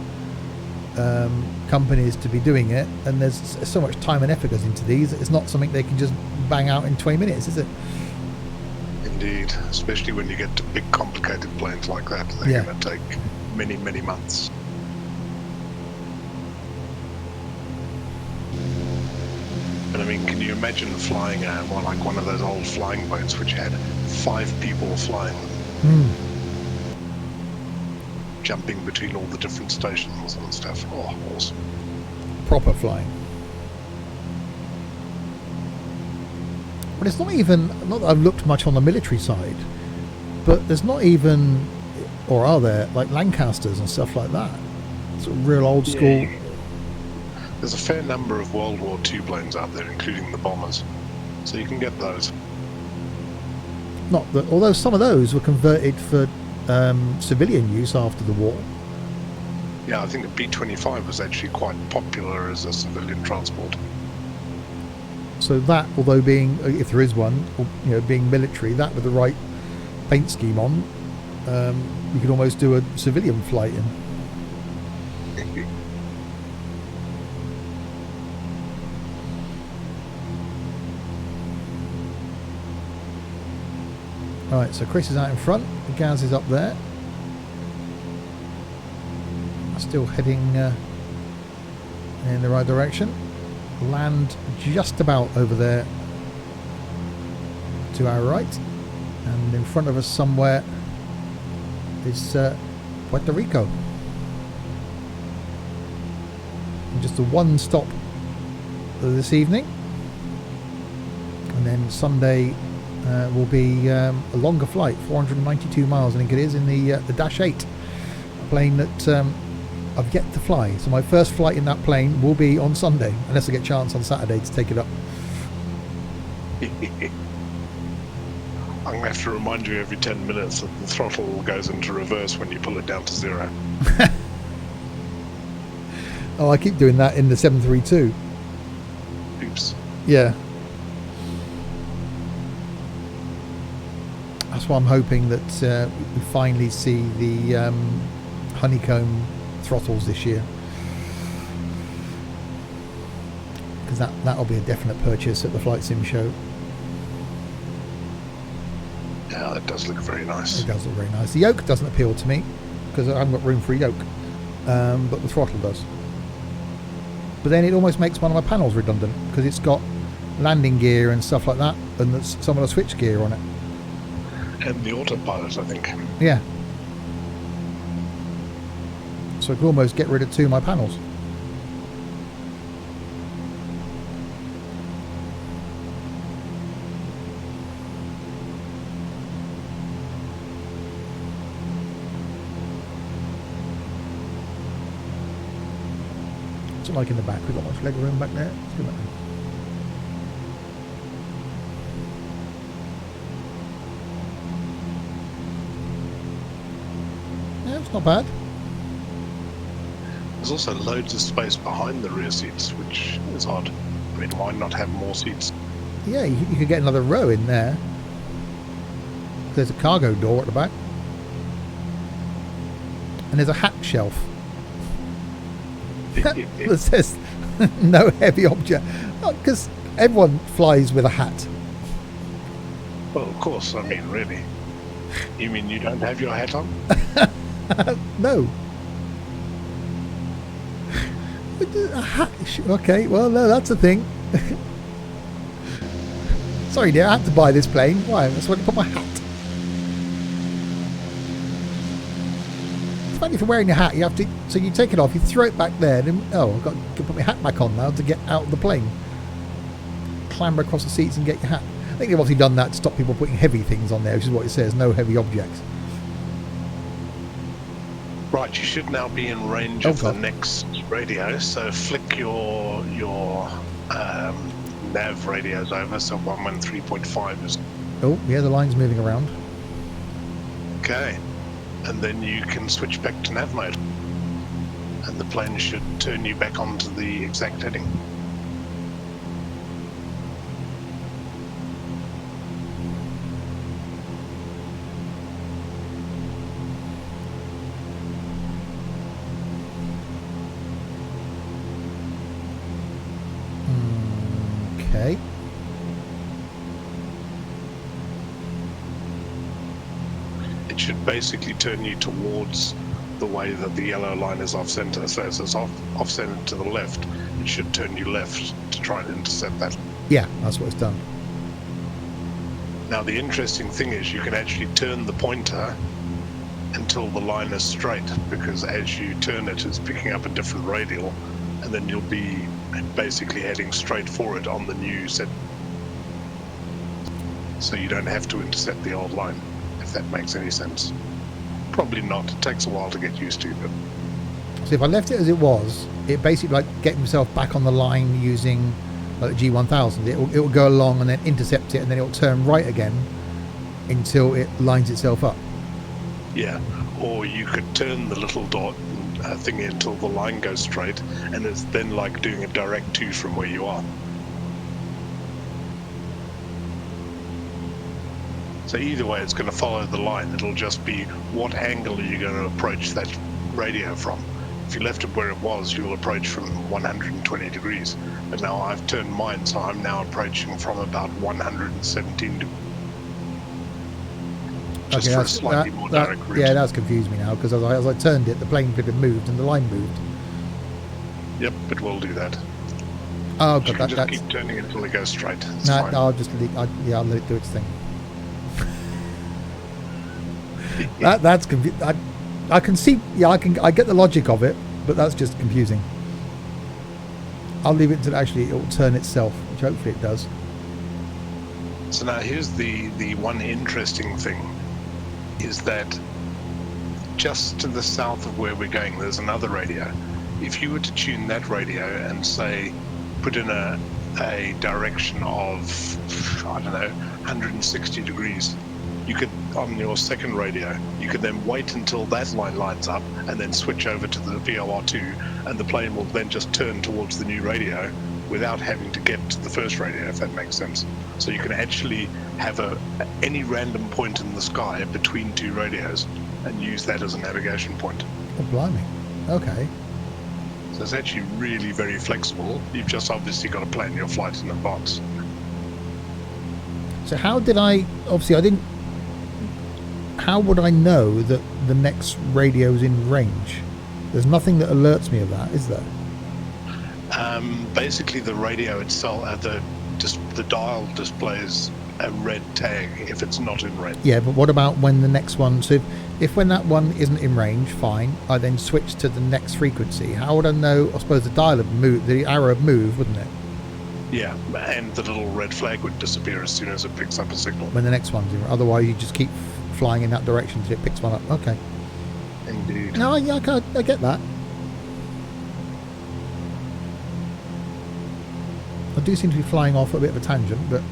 companies to be doing it. And there's so much time and effort goes into these. It's not something they can just bang out in 20 minutes, is it? Indeed, especially when you get to big, complicated planes like that. They're going to take many, many months. And I mean, can you imagine flying like one of those old flying boats which had 5 people flying them, jumping between all the different stations and stuff? Oh, awesome. Proper flying. But it's not even, not that I've looked much on the military side, but there's not even, or are there, like Lancasters and stuff like that? Sort of real old school. Yeah. There's a fair number of World War II planes out there, including the bombers. So you can get those. Not that, although some of those were converted for civilian use after the war. Yeah, I think the B-25 was actually quite popular as a civilian transport. So that, although being, if there is one, or, you know, being military, that with the right paint scheme on, you could almost do a civilian flight in. Right, so Chris is out in front, the Gaz is up there. Still heading in the right direction. Land just about over there to our right. And in front of us somewhere is Puerto Rico. And just a one stop this evening. And then Sunday will be a longer flight, 492 miles, I think it is, in the Dash 8, a plane that I've yet to fly. So my first flight in that plane will be on Sunday, unless I get a chance on Saturday to take it up. I'm going to have to remind you every 10 minutes that the throttle goes into reverse when you pull it down to 0. Oh, I keep doing that in the 732. Oops. Yeah. That's why I'm hoping that we finally see the honeycomb throttles this year, because that'll be a definite purchase at the Flight Sim show. Yeah, that does look very nice. It does look very nice. The yoke doesn't appeal to me because I haven't got room for a yoke, but the throttle does. But then it almost makes one of my panels redundant because it's got landing gear and stuff like that, and there's some of the switch gear on it. And the autopilot, I think. Yeah. So I could almost get rid of 2 of my panels. What's it like in the back? We've got much leg room back there. Let's go back there. Yeah, it's not bad. There's also loads of space behind the rear seats, which is odd. I mean, why not have more seats? Yeah, you could get another row in there. There's a cargo door at the back. and there's a hat shelf that says no heavy object, because everyone flies with a hat. Well, of course. I mean, really. You mean you don't have your hat on? No. A hat? Okay, well, no, that's a thing. Sorry, dear, I had to buy this plane. Why? That's where I put my hat. It's funny, if you're wearing a hat, you have to. So you take it off, you throw it back there, and oh, I've got to put my hat back on now to get out of the plane. Clamber across the seats and get your hat. I think they've obviously done that to stop people putting heavy things on there, which is what it says, no heavy objects. Right, you should now be in range of the next radio. So flick your nav radios over. So 113.5 is Oh, yeah, the line's moving around. okay, and then you can switch back to nav mode, and the plane should turn you back onto the exact heading. Okay. It should basically turn you towards the way that the yellow line is off center. So as it's off center to the left, it should turn you left to try and intercept that. Yeah, that's what it's done. Now the interesting thing is you can actually turn the pointer until the line is straight, because as you turn it, it's picking up a different radial, and then you'll be basically heading straight for it on the new set. So you don't have to intercept the old line, if that makes any sense. Probably not. It takes a while to get used to, but So if I left it as it was, it basically like getting myself back on the line using like the G1000. It will go along and then intercept it, and then it will turn right again until it lines itself up. yeah. Or you could turn the little dot thing until the line goes straight, and it's then like doing a direct to from where you are. So either way, it's going to follow the line. It'll just be what angle are you going to approach that radio from. If you left it where it was, you'll approach from 120 degrees. But now I've turned mine, so I'm now approaching from about 117 degrees. Just for a slightly more direct route. Yeah, that's confused me now, because as I turned it, the plane could have moved and the line moved. Yep, it will do that. Oh, You God, can just keep turning until it goes straight. It's no, fine. I'll just I'll let it do its thing. That's confusing. I can see, yeah, I get the logic of it, but that's just confusing. I'll leave it until actually it will turn itself, which hopefully it does. So now here's the one interesting thing, is that just to the south of where we're going, there's another radio. If you were to tune that radio and say, put in a direction of, I don't know, 160 degrees, you could, on your second radio, you could then wait until that line lines up and then switch over to the VLR2, and the plane will then just turn towards the new radio without having to get to the first radio, if that makes sense. So you can actually have any random point in the sky between two radios and use that as a navigation point. Oh, blimey. Okay. So it's actually really very flexible. You've just obviously got to plan your flight in advance. So how would I know that the next radio is in range? There's nothing that alerts me of that, is there? Basically, the radio itself, the dial displays a red tag if it's not in range. Yeah, but what about when the next one? So if when that one isn't in range, fine. I then switch to the next frequency. How would I know? I suppose the dial would move, the arrow would move, wouldn't it? Yeah, and the little red flag would disappear as soon as it picks up a signal. When the next one's in. Otherwise, you just keep flying in that direction until it picks one up. Okay. Indeed. No, I get that. I do seem to be flying off a bit of a tangent, but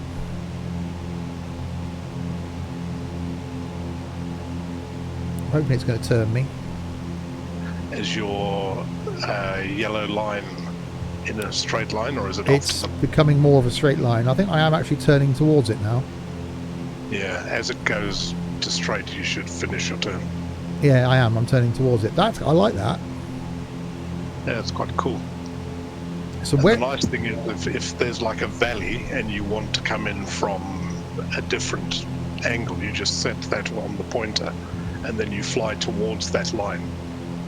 I'm hoping it's going to turn me. Is your yellow line in a straight line, or is it It's off? becoming more of a straight line. I think I am actually turning towards it now. Yeah, as it goes to straight, you should finish your turn. Yeah, I am. I'm turning towards it. I like that. Yeah, it's quite cool. So And where? the nice thing is if there's like a valley and you want to come in from a different angle, you just set that on the pointer and then you fly towards that line.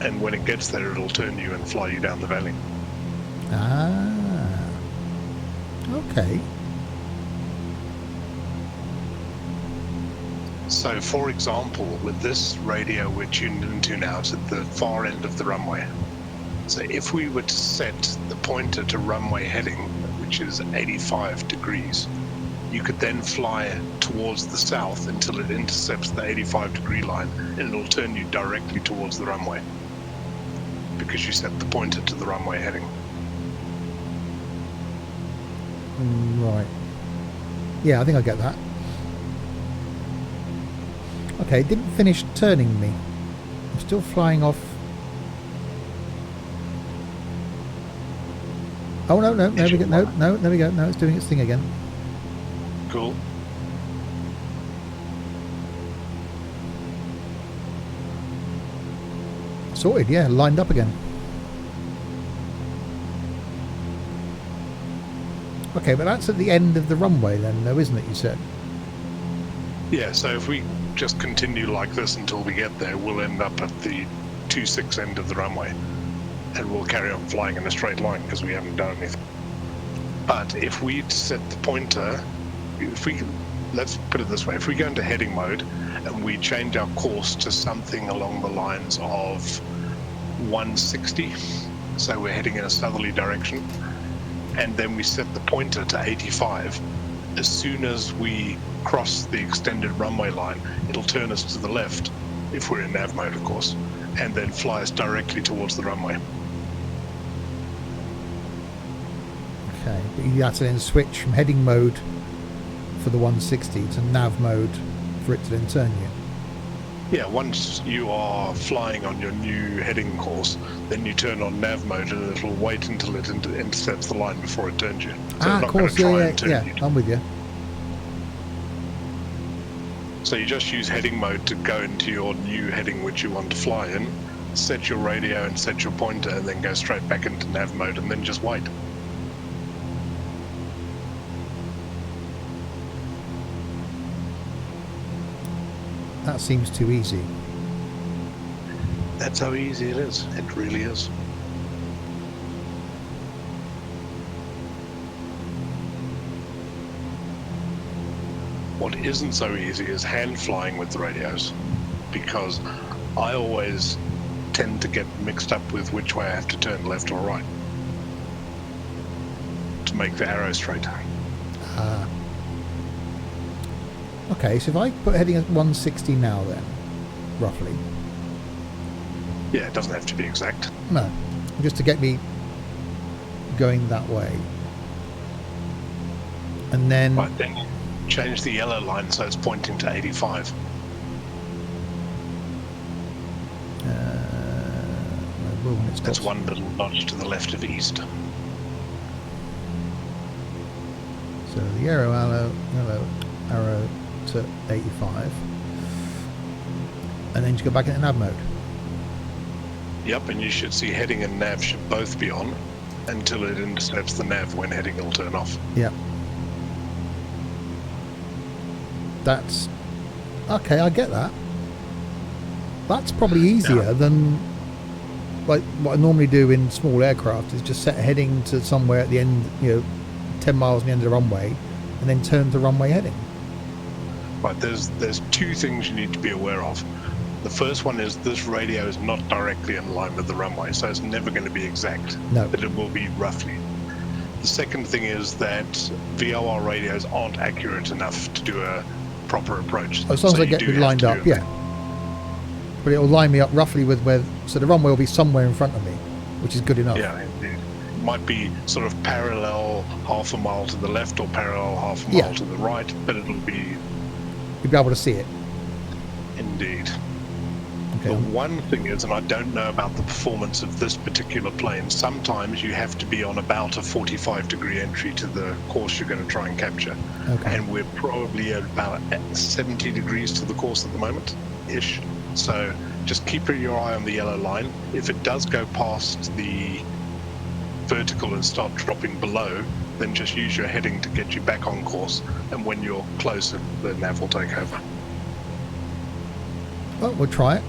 And when it gets there, it'll turn you and fly you down the valley. Ah. Okay. So, for example, with this radio we're tuned into now, it's at the far end of the runway. So if we were to set the pointer to runway heading, which is 85 degrees, you could then fly towards the south until it intercepts the 85-degree line, and it'll turn you directly towards the runway because you set the pointer to the runway heading. Right. Yeah, I think I get that. Okay, it didn't finish turning me. I'm still flying off. Oh no, there we go. No, there we go. No, it's doing its thing again. Cool. Sorted, yeah, lined up again. Okay, but that's at the end of the runway then, though, isn't it, you said? Yeah, so if we just continue like this until we get there, we'll end up at the 26 end of the runway. And we'll carry on flying in a straight line because we haven't done anything. But if we set the pointer, let's put it this way, if we go into heading mode and we change our course to something along the lines of 160, so we're heading in a southerly direction, and then we set the pointer to 85, as soon as we cross the extended runway line, it'll turn us to the left, if we're in nav mode of course, and then fly us directly towards the runway. Okay, but you have to then switch from heading mode for the 160 to nav mode for it to then turn you. Yeah, once you are flying on your new heading course, then you turn on nav mode and it'll wait until it intercepts the line before it turns you. So Of course, yeah, I'm with you. So you just use heading mode to go into your new heading which you want to fly in, set your radio and set your pointer, and then go straight back into nav mode and then just wait. That seems too easy. That's how easy it is. It really is. What isn't so easy is hand flying with the radios, because I always tend to get mixed up with which way I have to turn, left or right, to make the arrow straight. Okay, so if I put heading at 160 now then, roughly. Yeah, it doesn't have to be exact. No, just to get me going that way. And then... Right, then change the yellow line so it's pointing to 85. That's one little notch to the left of east. So the yellow arrow to 85. And then you go back into nav mode. Yep, and you should see heading and nav should both be on until it intercepts the nav, when heading will turn off. Yep. That's... Okay, I get that. That's probably easier than... Like what I normally do in small aircraft is just set a heading to somewhere at the end, 10 miles on the end of the runway, and then turn to runway heading. Right, there's two things you need to be aware of. The first one is this radio is not directly in line with the runway, so it's never going to be exact, but it will be roughly. The second thing is that VOR radios aren't accurate enough to do a proper approach. As long as I get me lined up, yeah. But it'll line me up roughly with where, so the runway will be somewhere in front of me, which is good enough. Yeah, indeed. It might be sort of parallel half a mile to the left or parallel half a mile to the right, but it'll be... You'll be able to see it. Indeed. Okay. The one thing is, and I don't know about the performance of this particular plane, sometimes you have to be on about a 45-degree entry to the course you're going to try and capture. Okay. And we're probably at about 70 degrees to the course at the moment, ish. So just keep your eye on the yellow line. If it does go past the vertical and start dropping below, then just use your heading to get you back on course, and when you're closer, the nav will take over. Well, we'll try it.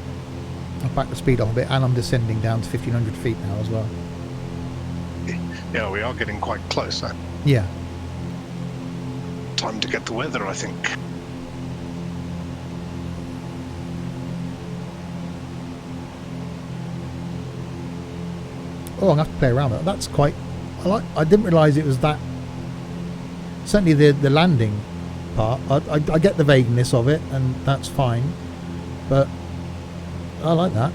I'll back the speed off a bit, and I'm descending down to 1500 feet now as well. Yeah, we are getting quite close. Huh? Yeah. Time to get the weather, I think. Oh, I'm going to have to play around with that. That's quite... I didn't realise it was that... Certainly the landing part. I get the vagueness of it, and that's fine. But I like that.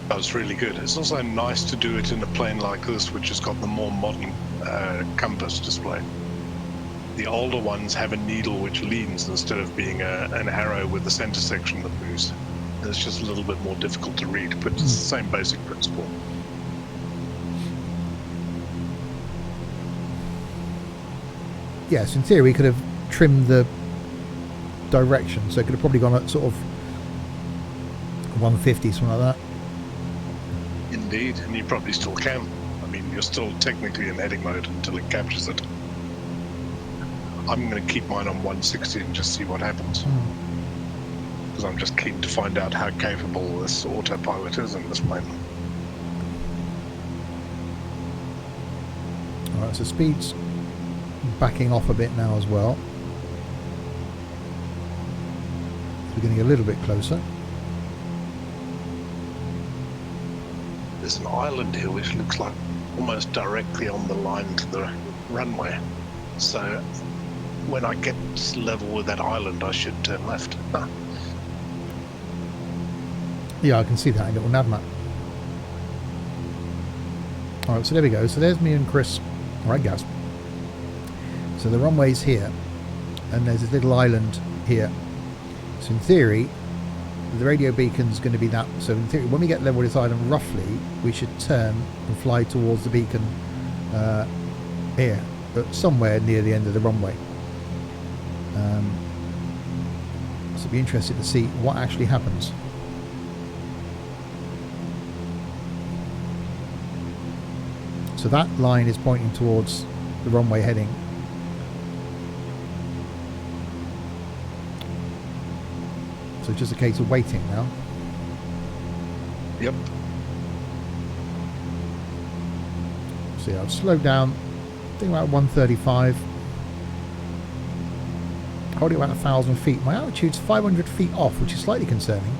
That was really good. It's also nice to do it in a plane like this, which has got the more modern compass display. The older ones have a needle which leans instead of being an arrow with the center section that moves. It's just a little bit more difficult to read, but it's the same basic principle. Yes, in theory we could have trimmed the direction, so it could have probably gone at sort of 150, something like that. Indeed, and you probably still can. I mean, you're still technically in heading mode until it captures it. I'm going to keep mine on 160 and just see what happens. Because I'm just keen to find out how capable this autopilot is in this plane. Alright, so speed's backing off a bit now as well. So we're getting a little bit closer. There's an island here which looks like almost directly on the line to the runway. So when I get level with that island, I should turn left. Huh. Yeah, I can see that in little nav map. Alright, so there we go. So there's me and Chris. Alright, guys. So the runway's here, and there's this little island here. So in theory, the radio beacon's going to be that. So in theory, when we get level with this island, roughly, we should turn and fly towards the beacon here, but somewhere near the end of the runway. So I'd be interested to see what actually happens. So that line is pointing towards the runway heading. So it's just a case of waiting now. Yep. So yeah, I've slowed down, I think about 135. Holding about 1,000 feet. My altitude's 500 feet off, which is slightly concerning.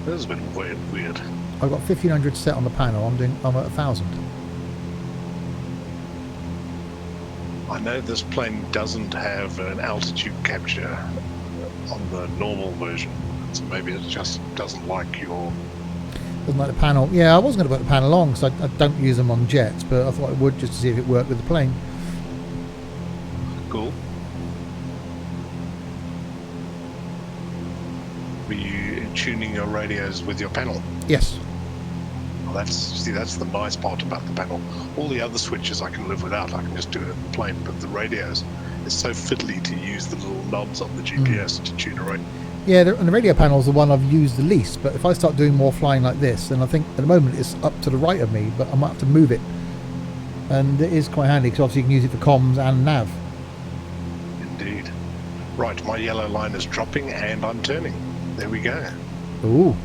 This has been weird. I've got 1,500 set on the panel. I'm at 1,000. I know this plane doesn't have an altitude capture on the normal version, so maybe it just doesn't like your... Doesn't like the panel. Yeah, I was going to put the panel on because I don't use them on jets, but I thought I would just to see if it worked with the plane. Cool. Were you tuning your radios with your panel? Yes. Well, that's the nice part about the panel. All the other switches I can live without. I can just do it in the plane, but the radios, it's so fiddly to use the little knobs on the GPS to tune a radio. Yeah, and the radio panel is the one I've used the least, but if I start doing more flying like this, then I think at the moment it's up to the right of me, but I might have to move it. And it is quite handy because obviously you can use it for comms and nav. Indeed. Right, my yellow line is dropping and I'm turning. There we go. Ooh.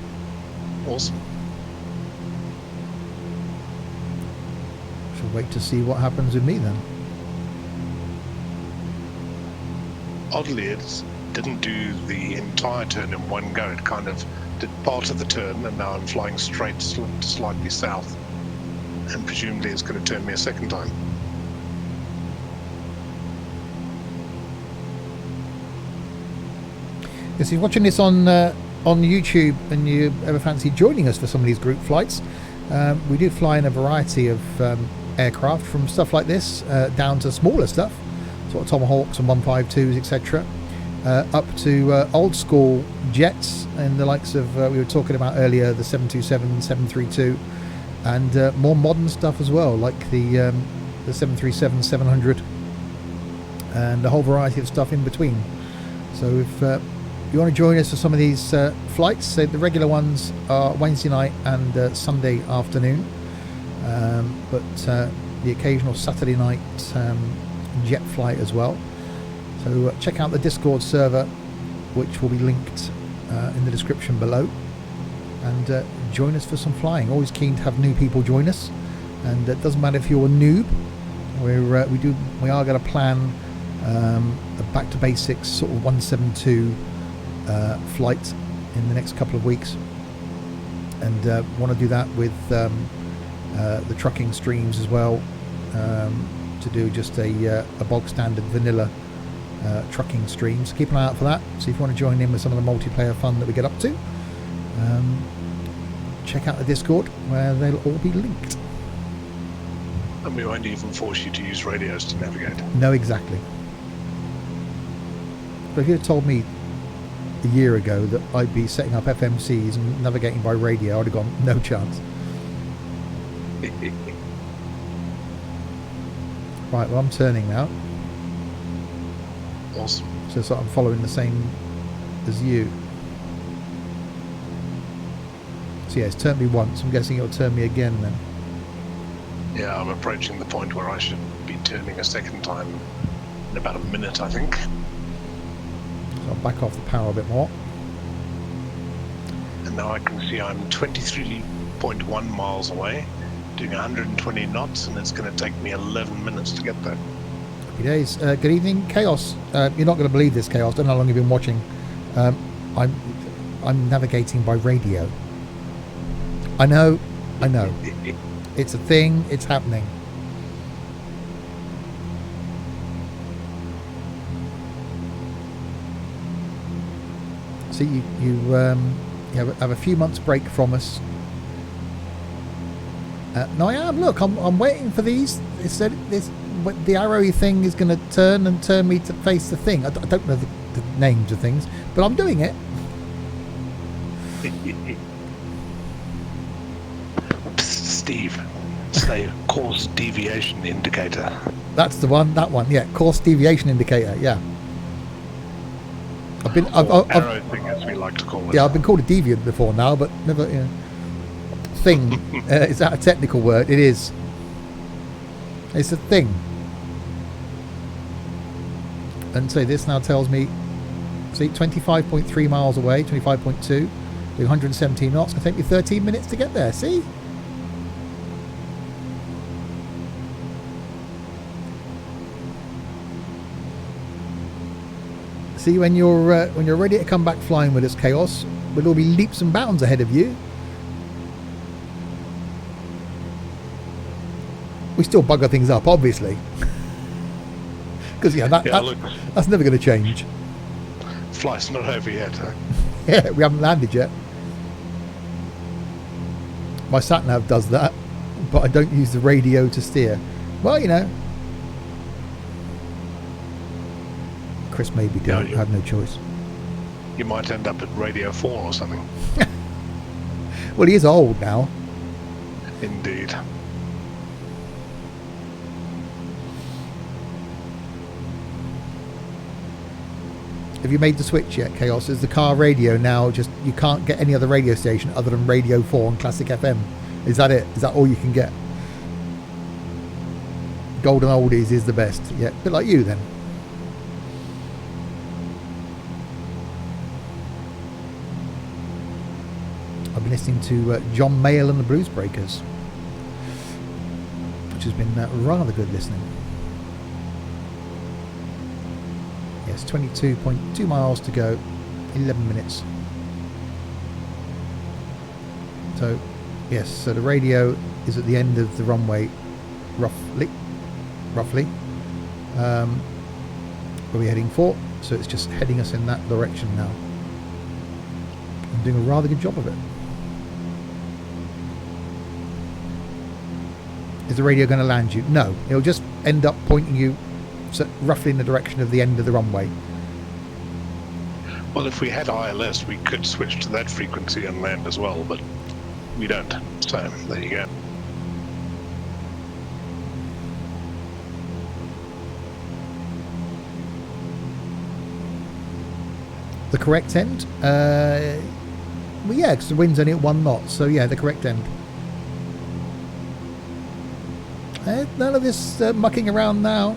Awesome. Shall wait to see what happens with me then. Oddly, it didn't do the entire turn in one go. It kind of did part of the turn, and now I'm flying straight slightly south, and presumably it's going to turn me a second time. If you're watching this on YouTube and you ever fancy joining us for some of these group flights, we do fly in a variety of aircraft, from stuff like this down to smaller stuff, sort of Tomahawks and 152s, etc., up to old school jets and the likes of we were talking about earlier, the 727, 732, and more modern stuff as well, like the 737, 700, and a whole variety of stuff in between. So if you want to join us for some of these flights, so the regular ones are Wednesday night and Sunday afternoon, but the occasional Saturday night jet flight as well. So check out the Discord server, which will be linked in the description below, and join us for some flying. Always keen to have new people join us, and it doesn't matter if you're a noob. We are going to plan a back to basics sort of 172 flight in the next couple of weeks, and want to do that with the trucking streams as well, to do just a bog standard vanilla trucking stream. So keep an eye out for that. So if you want to join in with some of the multiplayer fun that we get up to, check out the Discord where they'll all be linked. And we won't even force you to use radios to navigate. No, exactly. But if you had told me a year ago that I'd be setting up FMCs and navigating by radio, I'd have gone, no chance. Right, well, I'm turning now. Awesome. So I'm following the same as you. So yeah, it's turned me once. I'm guessing it'll turn me again then. Yeah, I'm approaching the point where I should be turning a second time in about a minute, I think. So I'll back off the power a bit more. And now I can see I'm 23.1 miles away, doing 120 knots, and it's going to take me 11 minutes to get there. Happy days. Good evening, Chaos. You're not going to believe this, Chaos. I don't know how long you've been watching. I'm navigating by radio. I know. It's a thing. It's happening. So you have a few months break from us. No, I am. Look, I'm waiting for these. It said this. The arrowy thing is going to turn me to face the thing. I don't know the names of things, but I'm doing it. Steve, say course deviation indicator. That's the one. That one. Yeah, course deviation indicator. Yeah. Arrow thing, as we like to call it. Yeah, I've been called a deviant before now, but never. You know, thing. Is that a technical word? It is. It's a thing. And so this now tells me, see, 25.3 miles away, 25.2, doing 117 knots. It's going to take me 13 minutes to get there. See? See, when you're ready to come back flying with us, Chaos, we'll all be leaps and bounds ahead of you. We still bugger things up, obviously. Because that's never going to change. Flight's not over yet, huh? Yeah, we haven't landed yet. My sat-nav does that, but I don't use the radio to steer. Well, you know. Chris maybe did. I had no choice. You might end up at Radio 4 or something. Well, he is old now. Indeed. Have you made the switch yet, Chaos? Is the car radio now just, you can't get any other radio station other than Radio 4 and Classic FM? Is that it? Is that all you can get? Golden Oldies is the best. Yeah, a bit like you then. I've been listening to John Mayall and the Blues Breakers, which has been rather good listening. Yes, 22.2 miles to go, 11 minutes. So, yes, so the radio is at the end of the runway, roughly. Where we're heading for, so it's just heading us in that direction now. I'm doing a rather good job of it. Is the radio going to land you? No, it'll just end up pointing you roughly in the direction of the end of the runway. Well, if we had ILS, we could switch to that frequency and land as well, but we don't. So there you go. The correct end? Well, yeah, because the wind's only at 1 knot, so yeah, the correct end. None of this mucking around now.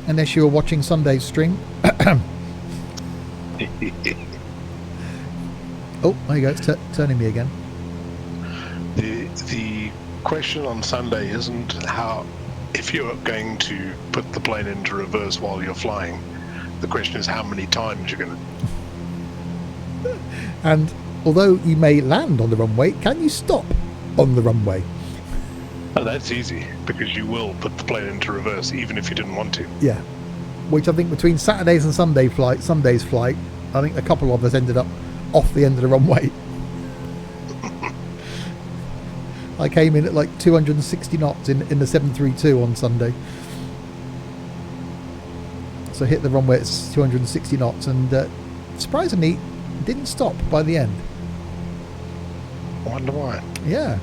Unless you were watching Sunday's stream. Oh, there you go, it's turning me again. The question on Sunday isn't how, if you're going to put the plane into reverse while you're flying. The question is how many times you're going to. And although you may land on the runway, can you stop on the runway? Oh, that's easy, because you will put the plane into reverse even if you didn't want to. Yeah. Which I think between Saturday's and Sunday's flight, I think a couple of us ended up off the end of the runway. I came in at like 260 knots in the 732 on Sunday. So hit the runway at 260 knots and surprisingly didn't stop by the end. I wonder why. Yeah.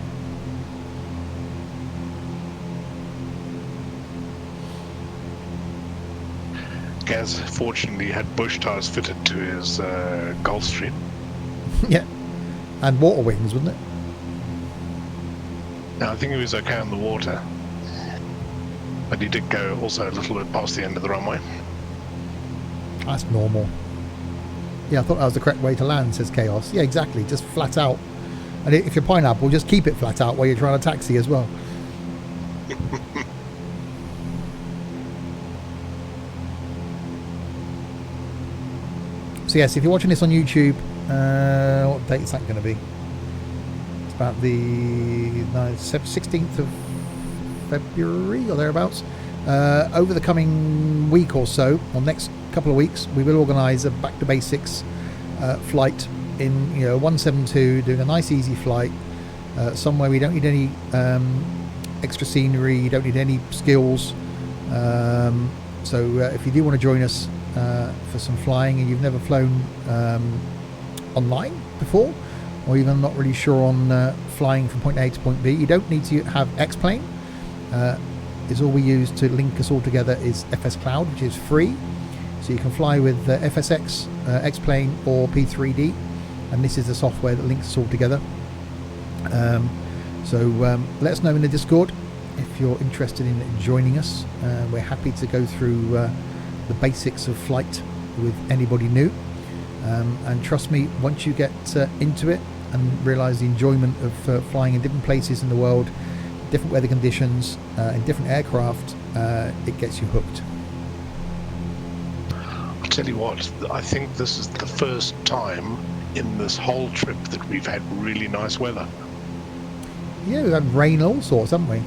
Gaz fortunately had bush tires fitted to his Gulfstream. Yeah. And water wings, wasn't it? Now, I think he was okay on the water, but he did go also a little bit past the end of the runway. That's normal. Yeah, I thought that was the correct way to land, says Chaos. Yeah, exactly. Just flat out. And if you're Pineapple, just keep it flat out while you're trying to taxi as well. So yes, if you're watching this on YouTube, what date is that going to be? It's about the 16th of February or thereabouts. Over the coming week or so, or next couple of weeks, we will organise a back to basics flight in 172, doing a nice easy flight somewhere we don't need any extra scenery, you don't need any skills. So if you do want to join us for some flying and you've never flown online before, or even not really sure on flying from point A to point B, you don't need to have X-Plane. Is all we use to link us all together is FS Cloud, which is free, so you can fly with FSX, X-Plane or P3D, and this is the software that links us all together. So let us know in the Discord if you're interested in joining us. We're happy to go through the basics of flight with anybody new, and trust me, once you get into it and realise the enjoyment of flying in different places in the world, different weather conditions, in different aircraft, it gets you hooked. I'll tell you what, I think this is the first time in this whole trip that we've had really nice weather. Yeah, we've had rain, all sorts, haven't we?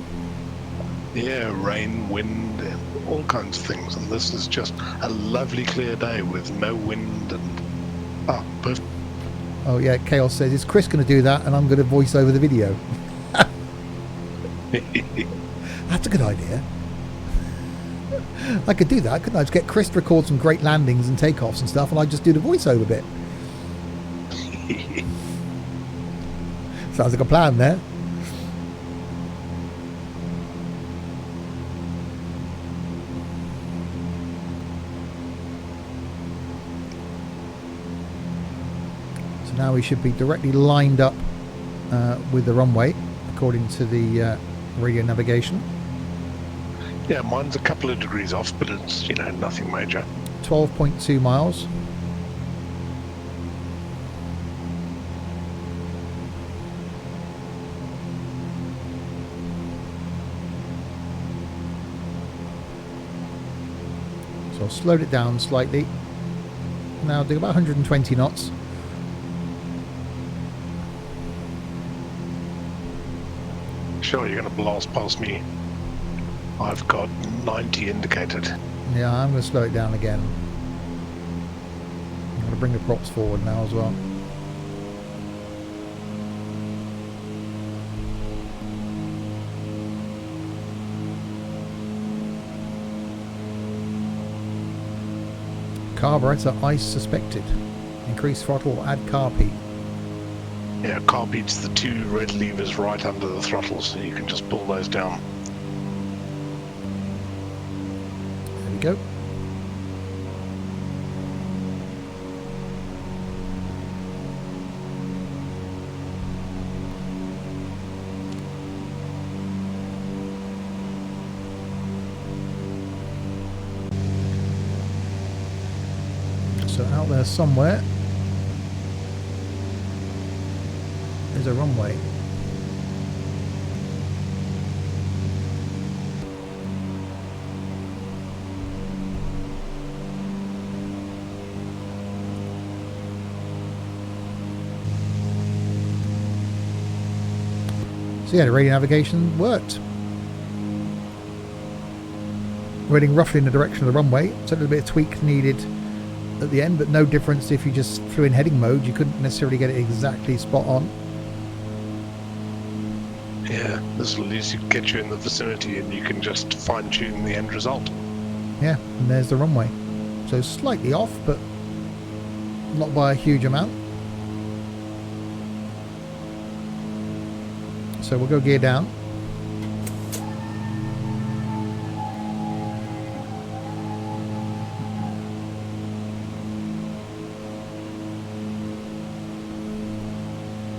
Yeah, rain, wind, all kinds of things, and this is just a lovely clear day with no wind and perfect. Oh yeah, Chaos says, is Chris going to do that and I'm going to voice over the video? That's a good idea. I could do that, couldn't I? Just get Chris to record some great landings and takeoffs and stuff, and I'd just do the voiceover bit. Sounds like a plan there. So now we should be directly lined up with the runway according to the radio navigation. Yeah, mine's a couple of degrees off, but it's, nothing major. 12.2 miles. So I've slowed it down slightly. Now do about 120 knots. Sure, you're going to blast past me. I've got 90 indicated. Yeah, I'm going to slow it down again. I'm going to bring the props forward now as well. Carburetor ice suspected. Increase throttle, add carb heat. Yeah, carb heat's the two red levers right under the throttle, so you can just pull those down. There we go. there somewhere. There's a runway. So yeah, the radio navigation worked. We're heading roughly in the direction of the runway, so a little bit of tweak needed at the end, but no difference if you just flew in heading mode. You couldn't necessarily get it exactly spot on. Yeah, this will at least get you in the vicinity and you can just fine-tune the end result. Yeah, and there's the runway. So slightly off, but not by a huge amount. So we'll go gear down.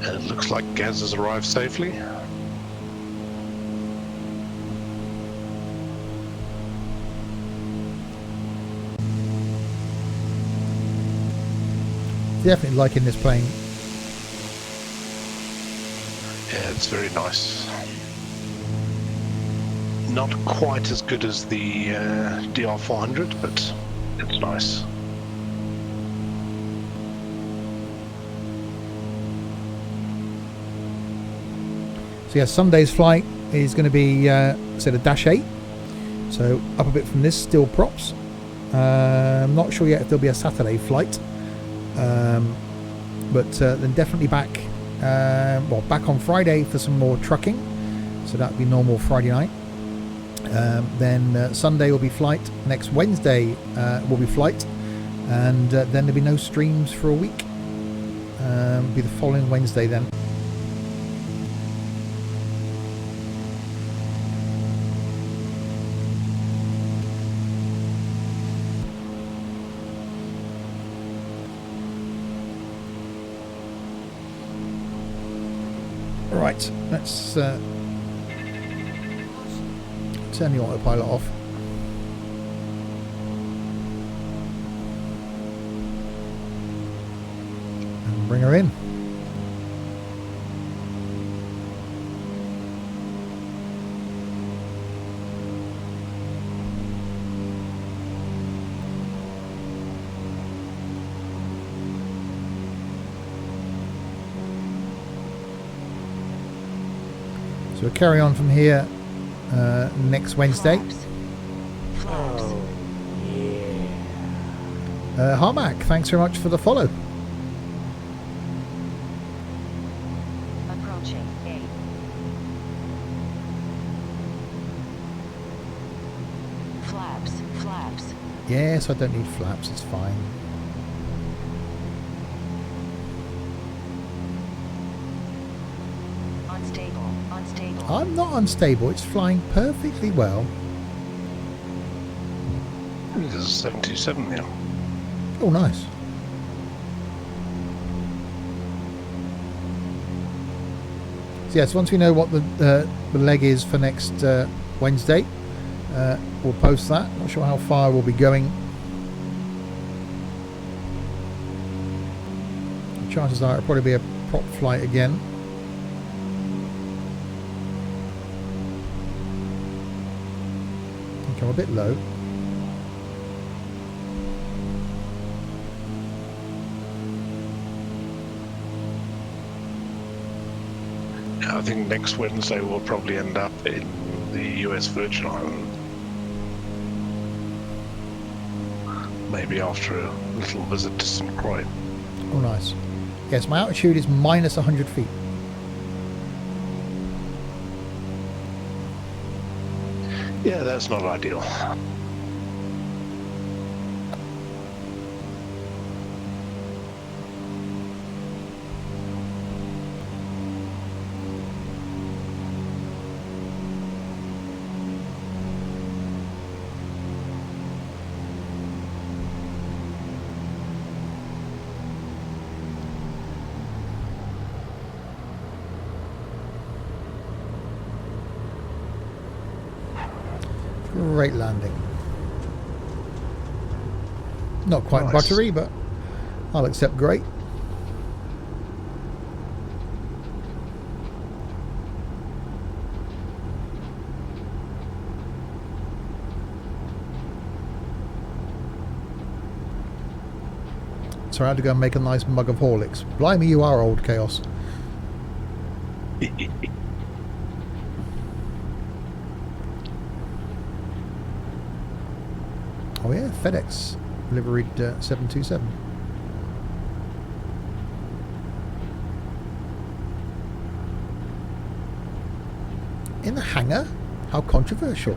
And it looks like Gaz has arrived safely. Definitely liking this plane. Yeah, it's very nice. Not quite as good as the DR400, but it's nice. So yeah, Sunday's flight is going to be set a Dash 8. So up a bit from this, still props. I'm not sure yet if there'll be a Saturday flight. But then definitely back back on Friday for some more trucking, so that'll be normal Friday night. Then Sunday will be flight, next Wednesday will be flight, and then there'll be no streams for a week. Be the following Wednesday then. Right, let's turn the autopilot off. And bring her in. So we'll carry on from here next Wednesday. Flaps. Harmac, thanks very much for the follow. Approaching 8. Flaps. Yes, I don't need flaps, it's fine. Unstable. I'm not unstable, it's flying perfectly well. This is a 727 now. Oh, nice. So yes, once we know what the leg is for next Wednesday, we'll post that. Not sure how far we'll be going. Chances are it'll probably be a prop flight again. I think I'm a bit low. I think next Wednesday we'll probably end up in the US Virgin Islands. Maybe after a little visit to St. Croix. Oh, nice. Yes, my altitude is minus 100 feet. Yeah, that's not ideal. Great landing. Not quite Nice. buttery, but I'll accept great. So I had to go and make a nice mug of Horlicks. Blimey, you are old, Chaos. Oh yeah, FedEx liveried 727. In the hangar? How controversial.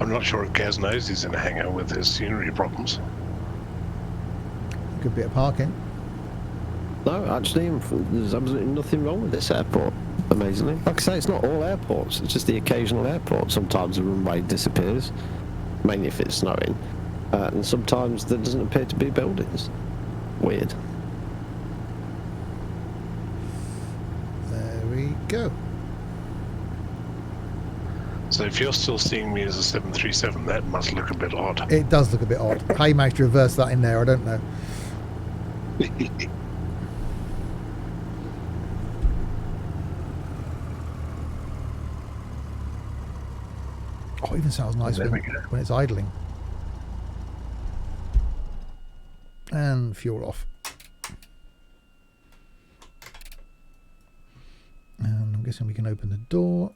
I'm not sure if Gaz knows he's in a hangar with his scenery problems. Good bit of parking. No, actually, there's absolutely nothing wrong with this airport, amazingly. Like I say, it's not all airports, it's just the occasional airport. Sometimes the runway disappears, mainly if it's snowing, and sometimes there doesn't appear to be buildings. Weird. There we go. So if you're still seeing me as a 737, that must look a bit odd. It does look a bit odd. How you managed to reverse that in there, I don't know. Oh, it even sounds nice There when, we go. when it's idling. And fuel off. And I'm guessing we can open the door.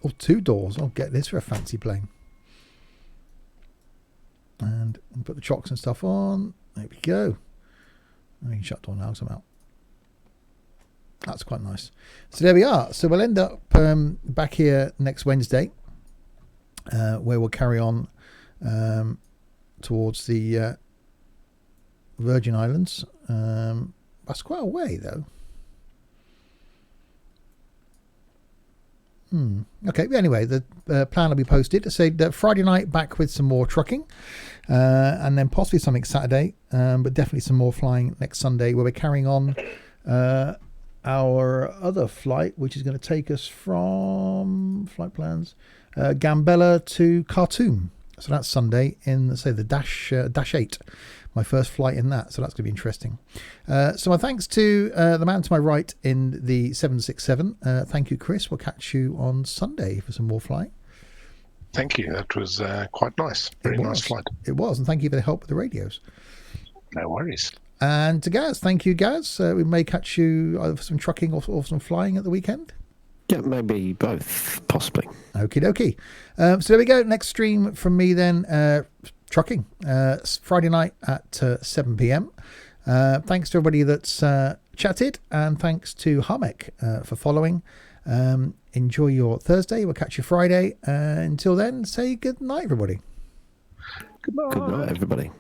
Oh, 2 doors. I'll get this for a fancy plane. And put the chocks and stuff on. There we go. I can shut the door now because I'm out. That's quite nice. So there we are. So we'll end up back here next Wednesday, where we'll carry on towards the Virgin Islands. That's quite a way, though. Okay, but anyway, the plan will be posted. So Friday night back with some more trucking, and then possibly something Saturday, but definitely some more flying next Sunday, where we're carrying on our other flight, which is going to take us from flight plans Gambella to Khartoum. So that's Sunday in, say, the Dash 8. My first flight in that, so that's going to be interesting. So my thanks to the man to my right in the 767. Thank you, Chris. We'll catch you on Sunday for some more flying. Thank you. That was quite nice. Very nice flight. It was, and thank you for the help with the radios. No worries. And to Gaz, thank you, Gaz. We may catch you either for some trucking or some flying at the weekend. Yeah, maybe both, possibly. Okie dokie. So there we go. Next stream from me then. Trucking Friday night at 7 p.m. Thanks to everybody that's chatted, and thanks to Hamek for following. Enjoy your Thursday. We'll catch you Friday. Until then, say good night, everybody. Goodbye. Good night, everybody.